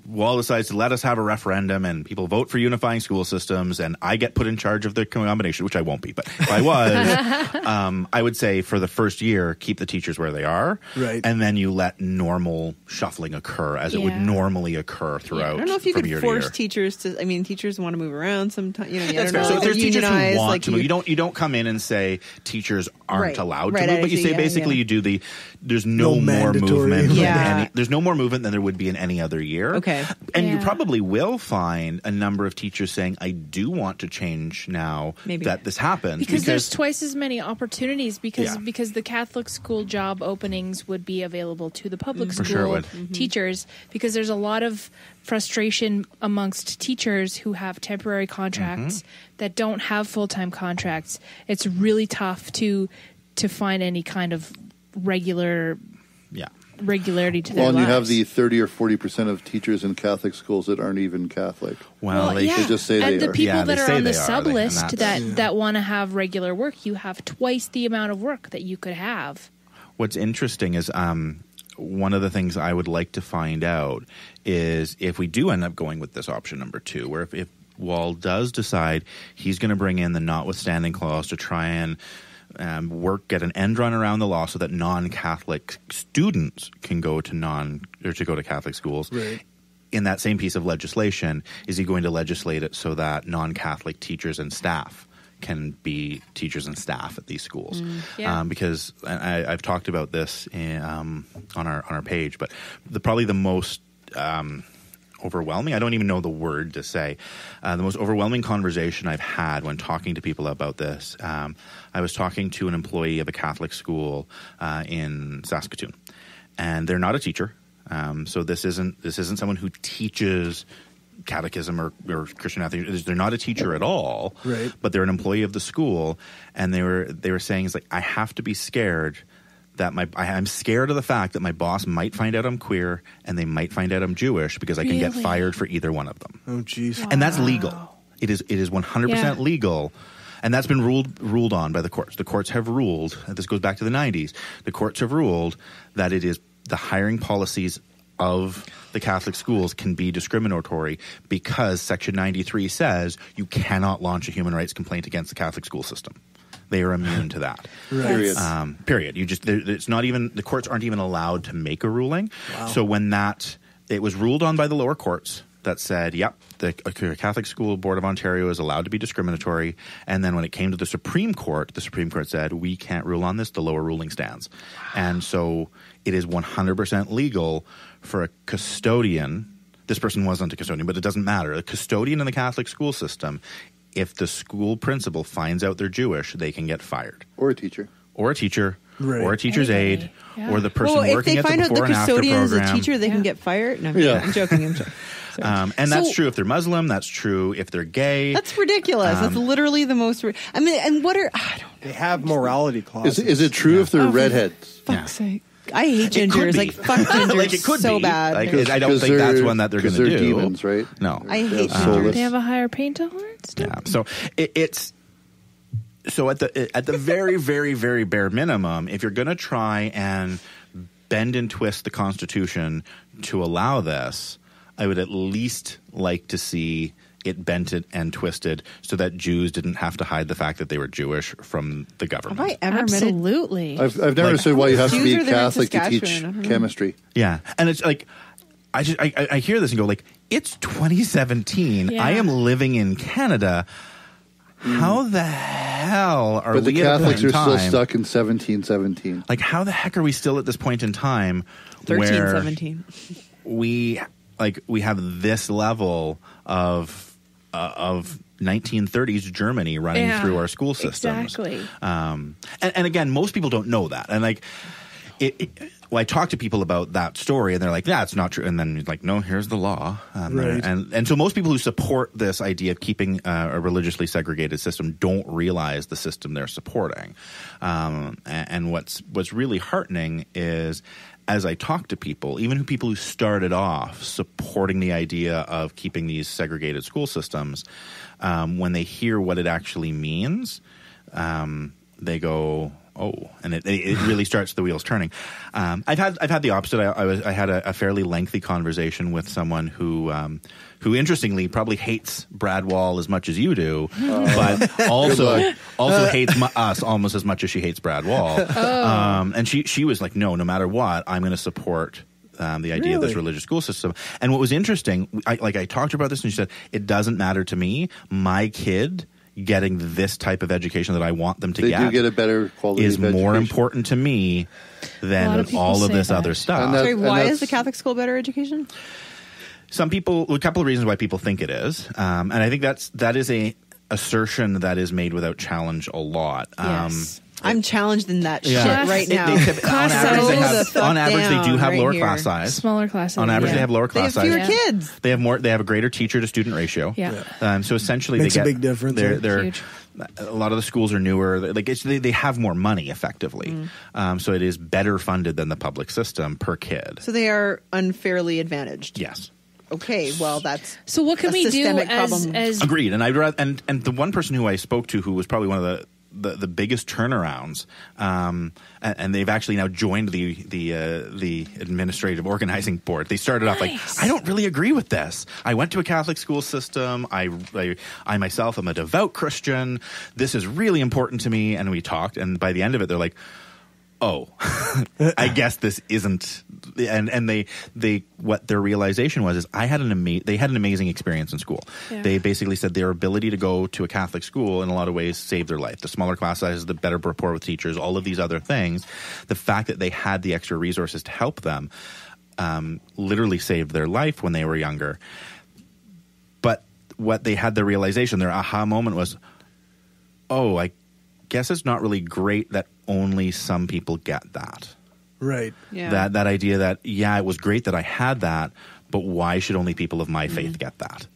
Wall decides to let us have a referendum and people vote for unifying school systems and I get put in charge of the combination, which I won't be, but if I was, I would say for the first year, keep the teachers where they are. Right. And then you let normal shuffling occur as it would normally occur throughout. I don't know if you could force teachers to. I mean, teachers want to move around sometimes. So if there's teachers who want to move, you don't come in and say teachers aren't allowed to move, but you say basically you do there's no more movement. There's no more movement than there would be in any other year. Okay. And you probably will find a number of teachers saying, I do want to change now that this happens. Because there's twice as many opportunities because the Catholic school job openings would be available to the public school teachers because there's a lot of frustration amongst teachers who have temporary contracts that don't have full-time contracts. It's really tough to find any kind of regularity to their lives. Well, and you have the 30 or 40% of teachers in Catholic schools that aren't even Catholic. Well, they just say they are. And the people that are on the sub list that want to have regular work, you have twice the amount of work that you could have. What's interesting is one of the things I would like to find out is if we do end up going with this option number 2, where if Wall does decide he's going to bring in the notwithstanding clause to try and get an end run around the law so that non-Catholic students can go to Catholic schools. Right. In that same piece of legislation, is he going to legislate it so that non-Catholic teachers and staff can be teachers and staff at these schools. Yeah. Because I've talked about this on our page, but probably the most overwhelming, I don't even know the word to say, the most overwhelming conversation I've had when talking to people about this, I was talking to an employee of a Catholic school in Saskatchewan, and they're not a teacher. So this isn't someone who teaches catechism or Christian ethics. They're not a teacher at all, right? But they're an employee of the school, and they were saying, it's like, I have to be scared that I'm scared of the fact that my boss might find out I'm queer and they might find out I'm Jewish because I can get fired for either one of them. Oh, jeez. Wow. And that's legal. It is 100% legal. And that's been ruled on by the courts. The courts have ruled, and this goes back to the 90s, the courts have ruled that it is the hiring policies of the Catholic schools can be discriminatory because Section 93 says you cannot launch a human rights complaint against the Catholic school system. They are immune to that. Right. Period. It's not even, the courts aren't even allowed to make a ruling. Wow. So when it was ruled on by the lower courts that said, yep, the Catholic School Board of Ontario is allowed to be discriminatory. And then when it came to the Supreme Court said, we can't rule on this. The lower ruling stands. Wow. And so it is 100% legal for a custodian. This person wasn't a custodian, but it doesn't matter. A custodian in the Catholic school system, if the school principal finds out they're Jewish, they can get fired. Or a teacher. Or a teacher. Right. Or a teacher's aide. Yeah. Or the person working at the before and after program. If they find out the custodian is a teacher, they can get fired? No, I'm joking. And that's true if they're Muslim. That's true if they're gay. That's ridiculous. That's literally the most... I mean, and what are... I don't know. They have morality clauses. Is it true if they're redheads? Fuck's sake. I hate gingers. Like, fuck gingers. Like, it could so be. bad. Like, I don't think that's one that they're going to do. They're demons, right? No. I hate They have a higher pain tolerance? Yeah. So it's... So at the very, very, very bare minimum, if you're going to try and bend and twist the Constitution to allow this, I would at least like to see it bent and twisted so that Jews didn't have to hide the fact that they were Jewish from the government. Have I ever Absolutely. I've never understood why you have to be Jews are there in Catholic to teach Saskatchewan. chemistry. Yeah. And it's like, I hear this and go like, it's 2017. Yeah. I am living in Canada. How the hell are But we the at a point Catholics in are still time? stuck in 1717. Like, how the heck are we still at this point in time 1317. we have this level of 1930s Germany running through our school systems? Exactly. And again, most people don't know that. And like, well, I talk to people about that story, and they're like, "Yeah, it's not true." And then it's like, "No, here's the law." Right. And so most people who support this idea of keeping a religiously segregated system don't realize the system they're supporting. And what's really heartening is, as I talk to people, even people who started off supporting the idea of keeping these segregated school systems, when they hear what it actually means, they go, "Oh," and it really starts the wheels turning. I've had the opposite. I had a fairly lengthy conversation with someone who interestingly probably hates Brad Wall as much as you do, but also hates us almost as much as she hates Brad Wall. And she was like, no matter what, I'm going to support the idea of this religious school system. And what was interesting, I talked to her about this, and she said, it doesn't matter to me. My kid getting this type of education that I want them to They do get a better quality is of more education. important to me than all of this other stuff. Sorry, why is the Catholic school better education? Some people, a couple of reasons why people think it is, and I think that is a assertion that is made without challenge a lot. Yes. I'm challenged in that shit Yeah. right now. On average, they do have lower class size. Smaller classes. On average, they have lower class size. They have fewer kids. They have more. They have a greater teacher to student ratio. Yeah. So essentially, Makes they get a big difference. They're Huge. a lot of the schools are newer. Like they have more money effectively. So it is better funded than the public system per kid. So they are unfairly advantaged. Yes. Okay, well that's So what can a we do systemic as problem. Agreed. And I'd rather, and the one person who I spoke to who was probably one of the biggest turnarounds, and they've actually now joined the administrative organizing board. They started off like, I don't really agree with this. I went to a Catholic school system. I myself am a devout Christian. This is really important to me. And we talked, and by the end of it, they're like, oh, I guess this isn't. And they what their realization was is they had an amazing experience in school. Yeah. They basically said their ability to go to a Catholic school in a lot of ways saved their life. The smaller class sizes, the better rapport with teachers, all of these other things. The fact that they had the extra resources to help them literally saved their life when they were younger. But what they had the realization, their aha moment was, oh, I guess it's not really great that only some people get that. Right. Yeah. That idea that, yeah, it was great that I had that, but why should only people of my faith get that?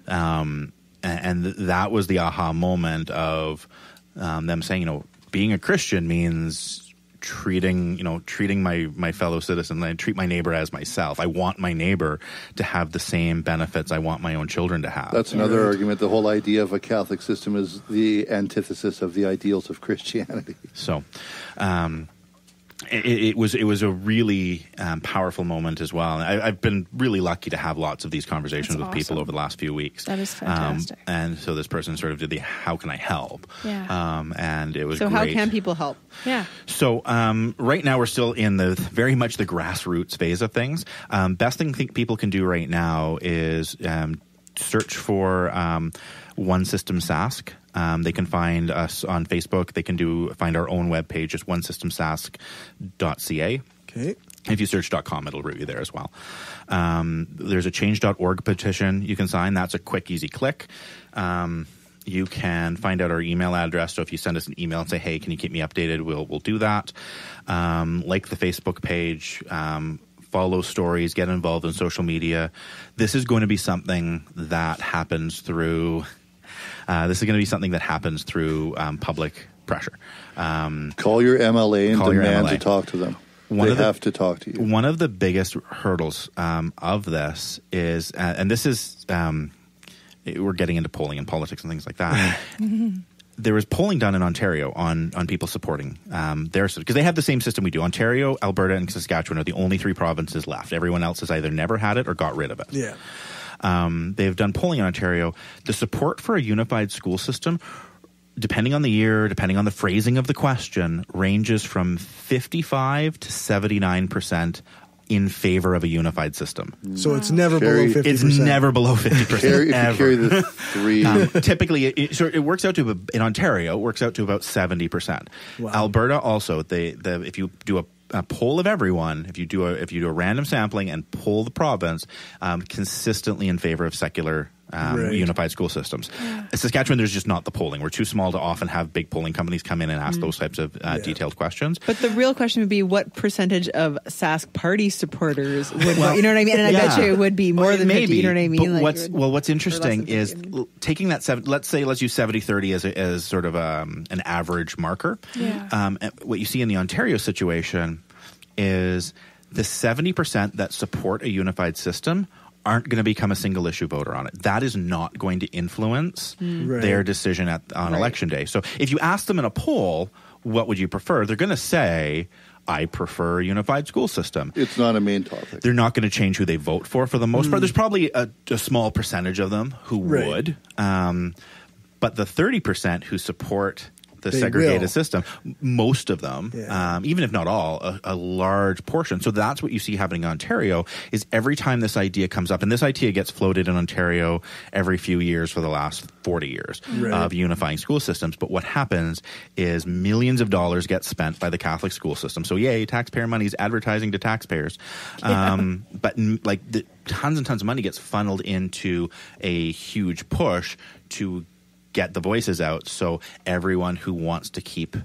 And that was the aha moment of them saying, being a Christian means treating my fellow citizen. I treat my neighbor as myself. I want my neighbor to have the same benefits I want my own children to have. That's another argument. The whole idea of a Catholic system is the antithesis of the ideals of Christianity. So, it was a really powerful moment as well. I've been really lucky to have lots of these conversations with people over the last few weeks. That is fantastic. And so this person sort of did the how can I help? Yeah. And it was so great. how can people help? Yeah. So right now we're still in the very much the grassroots phase of things. Best thing people can do right now is search for One System Sask. They can find us on Facebook. They can find our own webpage, just onesystemsask.ca. Okay. If you search .com, it'll route you there as well. There's a change.org petition you can sign. That's a quick, easy click. You can find out our email address. So if you send us an email and say, hey, can you keep me updated, we'll do that. Like the Facebook page, follow stories, get involved in social media. This is going to be something that happens through public pressure. Call your MLA and demand to talk to them. They have to talk to you. One of the biggest hurdles of this is, and this is, we're getting into polling and politics and things like that. There was polling done in Ontario on people supporting their system, because they have the same system we do. Ontario, Alberta, and Saskatchewan are the only three provinces left. Everyone else has either never had it or got rid of it. Yeah. They've done polling in Ontario. The support for a unified school system, depending on the year, depending on the phrasing of the question, ranges from 55 to 79% in favor of a unified system. So it's never below 50%. It's never below 50%. Ever. Carry the three. Typically, it works out to, in Ontario, it works out to about 70%. Wow. Alberta also, if you do a poll of everyone, if you do a random sampling and poll the province, consistently in favor of secular unified school systems. Yeah. In Saskatchewan, there's just not the polling. We're too small to often have big polling companies come in and ask those types of detailed questions. But the real question would be, what percentage of Sask party supporters would vote? You know what I mean? And I bet you it would be more than 50. You know what I mean? But what's interesting is taking that let's use 70-30 as sort of an average marker. Yeah. What you see in the Ontario situation is the 70% that support a unified system aren't going to become a single issue voter on it. That is not going to influence their decision on election day. So if you ask them in a poll, what would you prefer? They're going to say, I prefer a unified school system. It's not a main topic. They're not going to change who they vote for the most part. There's probably a small percentage of them who would. But the 30% who support the segregated system, most of them, even if not all, a large portion. So that's what you see happening in Ontario, is every time this idea comes up, and this idea gets floated in Ontario every few years for the last 40 years of unifying school systems. But what happens is millions of dollars get spent by the Catholic school system. So yay, taxpayer money is advertising to taxpayers. But tons and tons of money gets funneled into a huge push to get the voices out, so everyone who wants to keep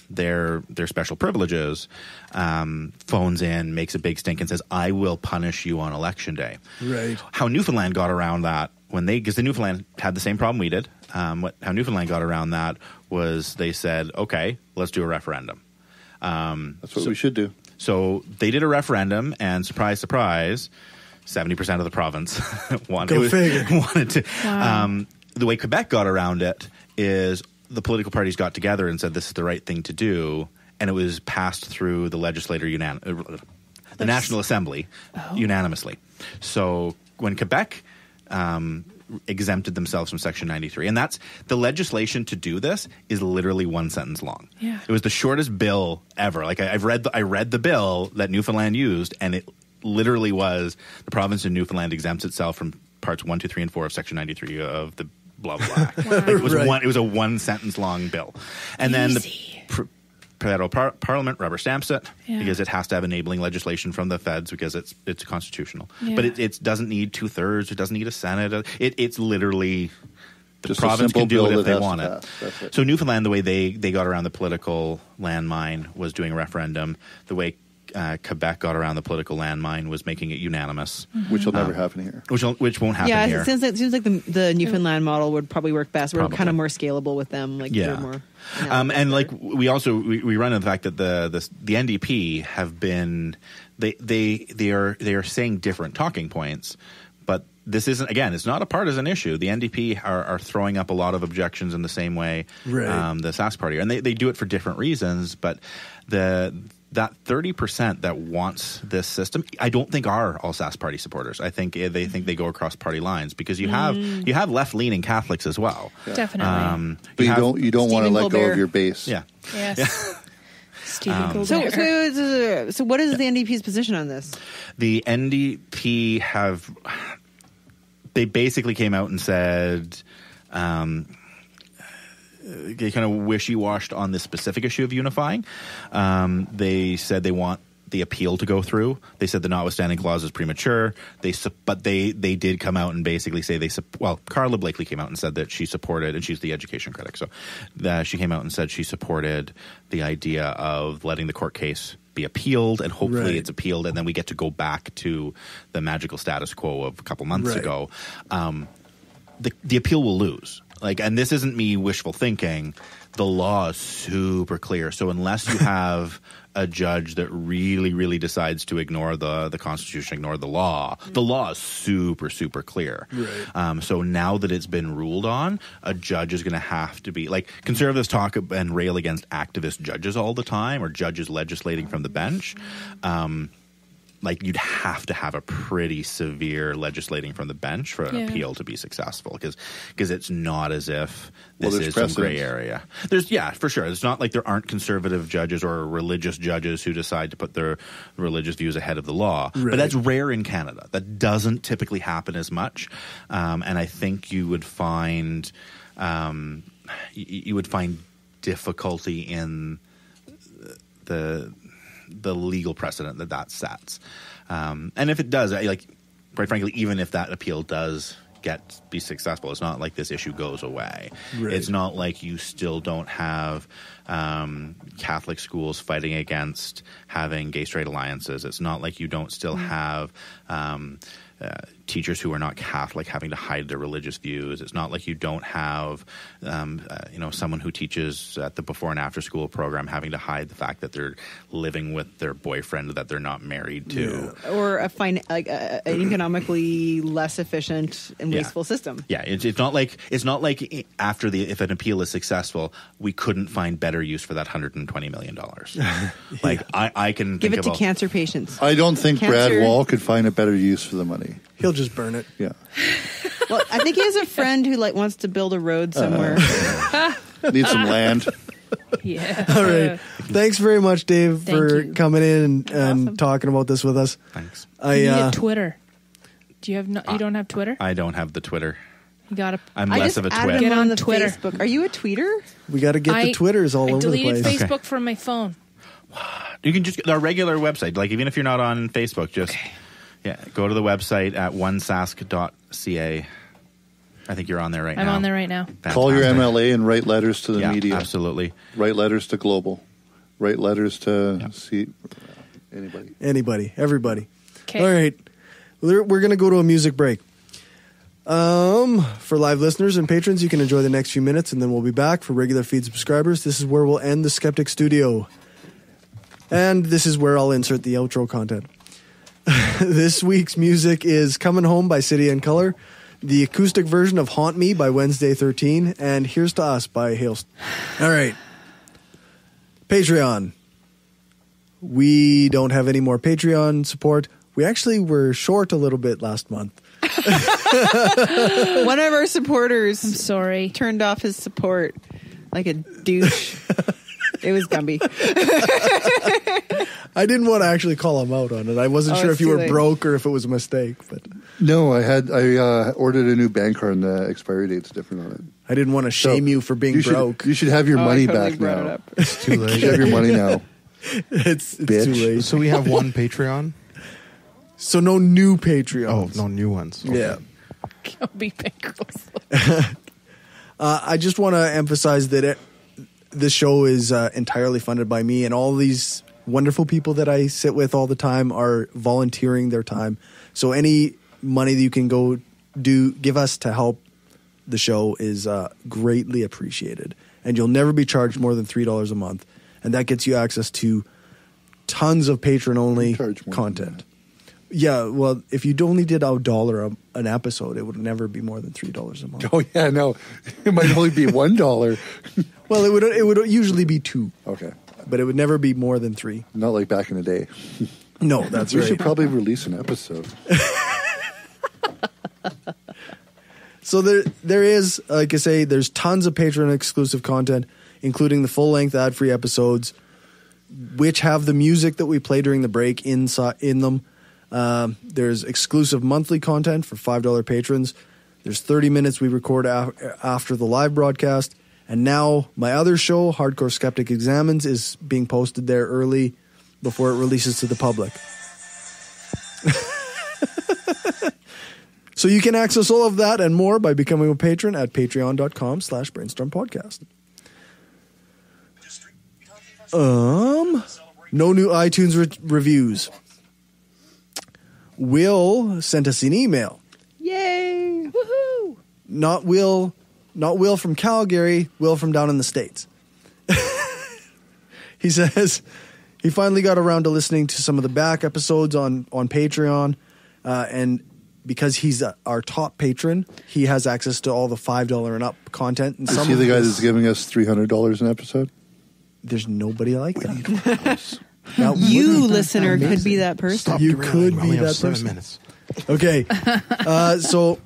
their special privileges phones in, makes a big stink, and says, I will punish you on election day. Right. How Newfoundland got around that, because the Newfoundland had the same problem we did, how Newfoundland got around that was they said, okay, let's do a referendum. That's what we should do. So they did a referendum, and surprise, surprise, 70% of the province wanted to. Wow. The way Quebec got around it is the political parties got together and said this is the right thing to do, and it was passed through the National Assembly unanimously. So when Quebec exempted themselves from Section 93. And that's the legislation to do this is literally one sentence long. Yeah. It was the shortest bill ever. Like I read the bill that Newfoundland used, and it literally was the province of Newfoundland exempts itself from parts 1, 2, 3, and 4 of Section 93 of the blah, blah, blah. It was it was a one sentence long bill. And then the federal parliament rubber stamps it because it has to have enabling legislation from the feds because it's constitutional. Yeah. But it doesn't need 2/3. It doesn't need a Senate. It's literally the Just a province simple can do bill it if that they has to want it. pass. That's it. So Newfoundland, the way they got around the political landmine was doing a referendum. The way Quebec got around the political landmine was making it unanimous, which will never happen here. Which won't happen Yeah, here. it seems like the Newfoundland model would probably work best. We're kind of more scalable with them. Like they're more. And like we run on the fact that the NDP have been they are saying different talking points, but this isn't, again, it's not a partisan issue. The NDP are throwing up a lot of objections in the same way the Sask Party, and they do it for different reasons, but that 30% that wants this system, I don't think are all Sask Party supporters. I think they go across party lines because you have left-leaning Catholics as well. Yeah. Definitely. But you don't want to let go of your base. Yeah. Yes. Yeah. Stephen Colbert. So what is the NDP's position on this? The NDP they basically came out and said they kind of wishy-washed on this specific issue of unifying. They said they want the appeal to go through. They said the notwithstanding clause is premature. But they did come out and basically say Carla Blakely came out and said that she supported, and she's the education critic, so she came out and said she supported the idea of letting the court case be appealed, and hopefully it's appealed, and then we get to go back to the magical status quo of a couple months ago. The appeal will lose. And this isn't me wishful thinking. The law is super clear. So unless you have a judge that really, really decides to ignore the Constitution, ignore the law is super, super clear. Right. So now that it's been ruled on, a judge is going to have to be conservatives talk and rail against activist judges all the time, or judges legislating from the bench. You'd have to have a pretty severe legislating from the bench for an appeal to be successful, because it's not as if this is some gray area. For sure. It's not like there aren't conservative judges or religious judges who decide to put their religious views ahead of the law. Right. But that's rare in Canada. That doesn't typically happen as much. And I think you would find difficulty in the legal precedent that sets. And if it does, quite frankly, even if that appeal does be successful, it's not like this issue goes away. Right. It's not like you still don't have Catholic schools fighting against having gay-straight alliances. It's not like you don't still have teachers who are not Catholic having to hide their religious views. It's not like you don't have, someone who teaches at the before and after school program having to hide the fact that they're living with their boyfriend that they're not married to, or an economically less efficient and wasteful system. Yeah, it's not like if an appeal is successful, we couldn't find better use for that $120 million. I can give think it to cancer patients. I don't think Brad Wall could find a better use for the money. He'll just burn it. Yeah. Well, I think he has a friend who wants to build a road somewhere. Need some land. Yeah. All right. Thanks very much, Dave, for coming in and talking about this with us. Thanks. You need Twitter. Do you have? You don't have Twitter? I don't have the Twitter. You gotta. I'm less of a Twitter. Get on the Twitter. Facebook. Are you a tweeter? We got to get the Twitters all over the place. I deleted Facebook from my phone. You can just our regular website. Even if you're not on Facebook, just go to the website at onesask.ca. I think you're on there right now. I'm on there right now. Fantastic. Call your MLA and write letters to the media. Absolutely. Write letters to Global. Write letters to anybody, everybody. Okay. All right. We're going to go to a music break. For live listeners and patrons, you can enjoy the next few minutes, and then we'll be back. For regular feed subscribers, this is where we'll end the Skeptic Studio. And this is where I'll insert the outro content. This week's music is Coming Home by City and Color, the acoustic version of Haunt Me by Wednesday 13, and Here's to Us by Hailstorm. All right. Patreon. We don't have any more Patreon support. We actually were short a little bit last month. One of our supporters, I'm sorry, turned off his support like a douche. It was Gumby. I didn't want to actually call him out on it. I wasn't sure if you were broke or if it was a mistake. But no, I ordered a new bank card and the expiry date's different on it. I didn't want to shame you for being broke. You should have your money back now. It's too late. You should have your money now. It's too late. So we have one Patreon. So no new Patreons. Oh, no new ones. Okay. Yeah. Gumby bankrupt. I just want to emphasize that this show is entirely funded by me, and all these wonderful people that I sit with all the time are volunteering their time. So any money that you can give us to help the show is greatly appreciated. And you'll never be charged more than $3 a month. And that gets you access to tons of patron-only content. Yeah, well, if you only did $1 an episode, it would never be more than $3 a month. Oh yeah, no, it might only be $1. Well, it would usually be $2. Okay, but it would never be more than $3. Not like back in the day. No, that's we right. should probably release an episode. So there is, like I say, there's tons of Patreon exclusive content, including the full length ad free episodes, which have the music that we play during the break in them. There's exclusive monthly content for $5 patrons. There's 30 minutes we record after the live broadcast. And now my other show, Hardcore Skeptic Examines, is being posted there early before it releases to the public. So you can access all of that and more by becoming a patron at patreon.com/brainstormpodcast. No new iTunes reviews. Will sent us an email. Yay! Woohoo! Not Will from Calgary, Will from down in the States. He says he finally got around to listening to some of the back episodes on Patreon, and because he's our top patron, he has access to all the $5 and up content. And Is he the guy that's giving us $300 an episode? There's nobody like that. You, listener, could be that person. You could be that person. 7 minutes. Okay. So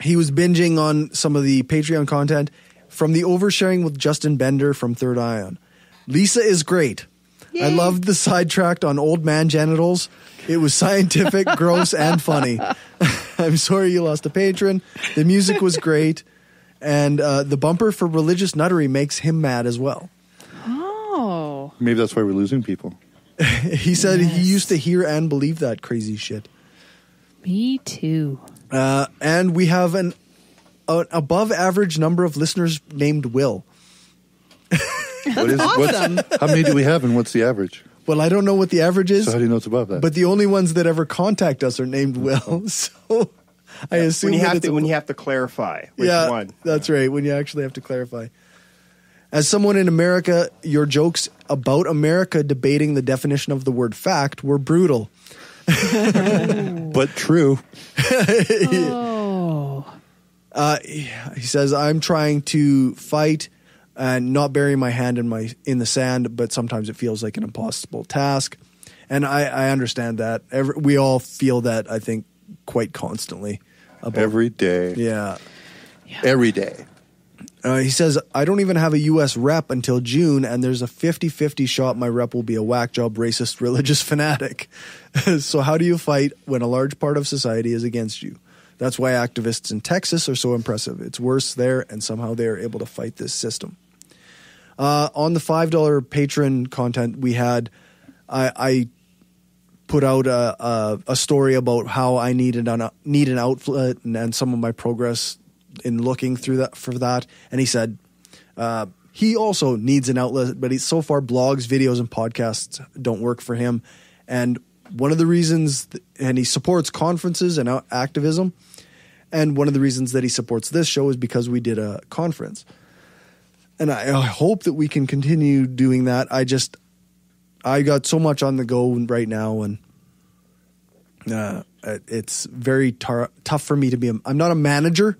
he was binging on some of the Patreon content from the oversharing with Justin Bender from Third Ion. Lisa is great. Yay. I loved the sidetracked on old man genitals. It was scientific, gross, and funny. I'm sorry you lost a patron. The music was great. And the bumper for religious nuttery makes him mad as well. Oh. Maybe that's why we're losing people. He said he used to hear and believe that crazy shit. Me too. And we have an above average number of listeners named Will. That's awesome. How many do we have and what's the average? Well, I don't know what the average is. So how do you know it's above that? But the only ones that ever contact us are named Will. So I assume when you have to clarify which one. That's right. When you actually have to clarify. As someone in America, your jokes about America debating the definition of the word fact were brutal. But true. Oh. He says, I'm trying to fight and not bury my hand in the sand, but sometimes it feels like an impossible task. And I understand that. We all feel that, I think, quite constantly. Every day. Yeah. Every day. He says, I don't even have a U.S. rep until June, and there's a 50-50 shot my rep will be a whack job, racist, religious fanatic. So how do you fight when a large part of society is against you? That's why activists in Texas are so impressive. It's worse there, and somehow they are able to fight this system. On the $5 patron content we had, I put out a story about how I need an outlet and some of my progress in looking through for that. And he said he also needs an outlet, but so far blogs, videos, and podcasts don't work for him. And one of the reasons, and he supports conferences and activism, and one of the reasons that he supports this show is because we did a conference. And I hope that we can continue doing that. I got so much on the go right now, and it's very tough for me to be. I'm not a manager.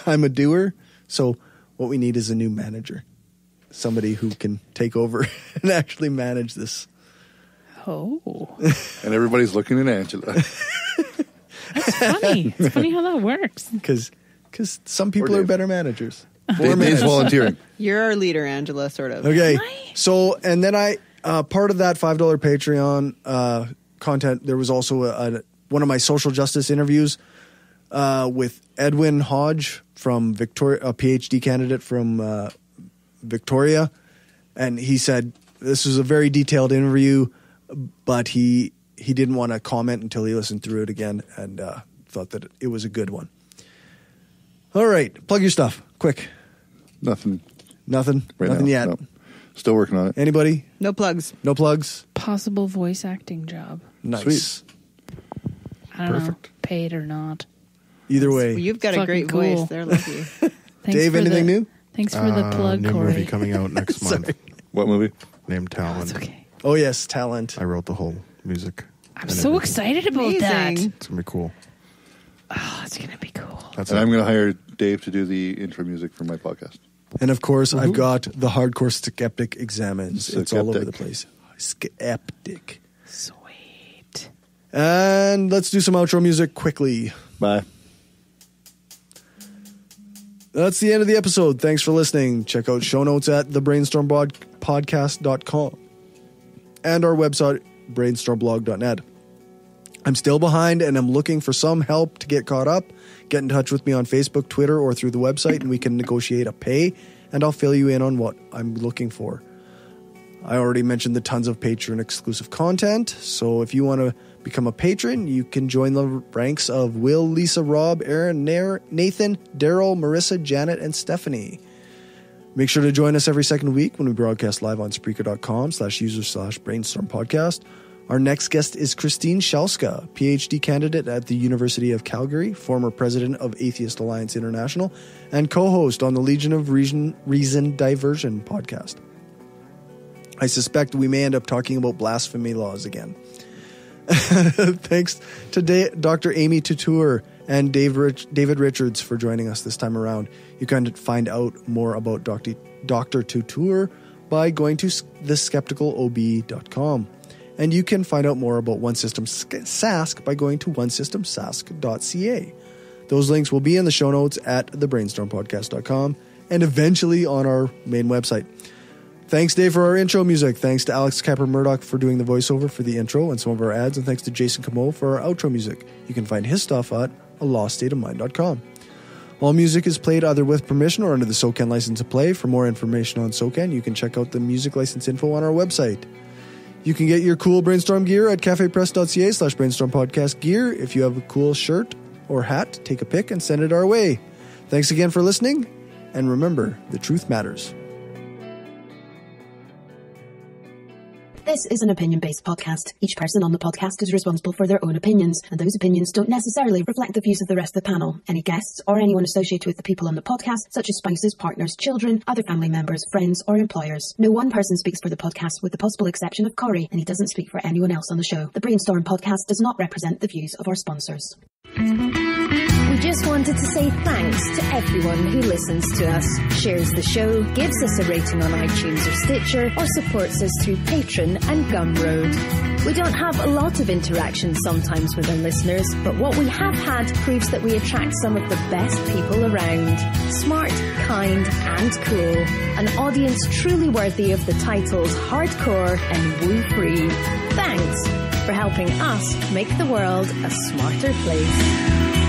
I'm a doer. So what we need is a new manager, somebody who can take over and actually manage this. Oh. And everybody's looking at Angela. That's funny. It's funny how that works. Because some people are better managers. Dave's volunteering. You're our leader, Angela, sort of. Okay. So, and then part of that $5 Patreon content, there was also one of my social justice interviews with Edwin Hodge from Victoria, a PhD candidate from Victoria. And he said this was a very detailed interview, but he didn't want to comment until he listened through it again and thought that it was a good one. All right. Plug your stuff. Quick. Nothing. Nothing Right Nothing now. yet. No. Still working on it. Anybody? No plugs. No plugs? Possible voice acting job. Nice. Sweet. I don't Perfect. know, paid or not. Either way. Well, you've got a Fucking great cool. voice. They're lucky. Dave, anything new? Thanks for the plug, New Corey. movie coming out next month. What movie? Named Talent. Okay. Oh, yes. Talent. I wrote the whole music. I'm and so everything. excited about that. It's going to be cool. Oh, it's going to be cool. That's And it. I'm going to hire Dave to do the intro music for my podcast. And of course, I've got the Hardcore Skeptic Examines. It's all over the place. Skeptic. Sweet. And let's do some outro music quickly. Bye. That's the end of the episode. Thanks for listening. Check out show notes at thebrainstormpodcast.com and our website, brainstormblog.net. I'm still behind and I'm looking for some help to get caught up. Get in touch with me on Facebook, Twitter, or through the website, and we can negotiate a pay, and I'll fill you in on what I'm looking for. I already mentioned the tons of patron exclusive content, so if you want to become a patron, you can join the ranks of Will, Lisa, Rob, Aaron, Nathan, Daryl, Marissa, Janet, and Stephanie. Make sure to join us every second week when we broadcast live on Spreaker.com/user/brainstorm-podcast. Our next guest is Christine Shelska, PhD candidate at the University of Calgary, former president of Atheist Alliance International, and co-host on the Legion of Reason Diversion podcast. I suspect we may end up talking about blasphemy laws again. Thanks to Dr. Amy Tuteur and David Richards for joining us this time around. You can find out more about Dr. Tuteur by going to theskepticalob.com. And you can find out more about One System Sask by going to onesystemsask.ca. Those links will be in the show notes at thebrainstormpodcast.com and eventually on our main website. Thanks, Dave, for our intro music. Thanks to Alex Kapper-Murdoch for doing the voiceover for the intro and some of our ads. And thanks to Jason Camo for our outro music. You can find his stuff at aloststateofmind.com. All music is played either with permission or under the SOCAN license to play. For more information on SOCAN, you can check out the music license info on our website. You can get your cool Brainstorm gear at cafepress.ca/brainstormpodcastgear. If you have a cool shirt or hat, take a pic and send it our way. Thanks again for listening, and remember, the truth matters. This is an opinion-based podcast. Each person on the podcast is responsible for their own opinions, and those opinions don't necessarily reflect the views of the rest of the panel. Any guests or anyone associated with the people on the podcast, such as spouses, partners, children, other family members, friends, or employers. No one person speaks for the podcast with the possible exception of Corey, and he doesn't speak for anyone else on the show. The Brainstorm podcast does not represent the views of our sponsors. We just wanted to say thanks to everyone who listens to us, shares the show, gives us a rating on iTunes or Stitcher, or supports us through Patreon and Gumroad. We don't have a lot of interaction sometimes with our listeners, but what we have had proves that we attract some of the best people around. Smart, kind, and cool. An audience truly worthy of the titles hardcore and woo-free. Thanks for helping us make the world a smarter place.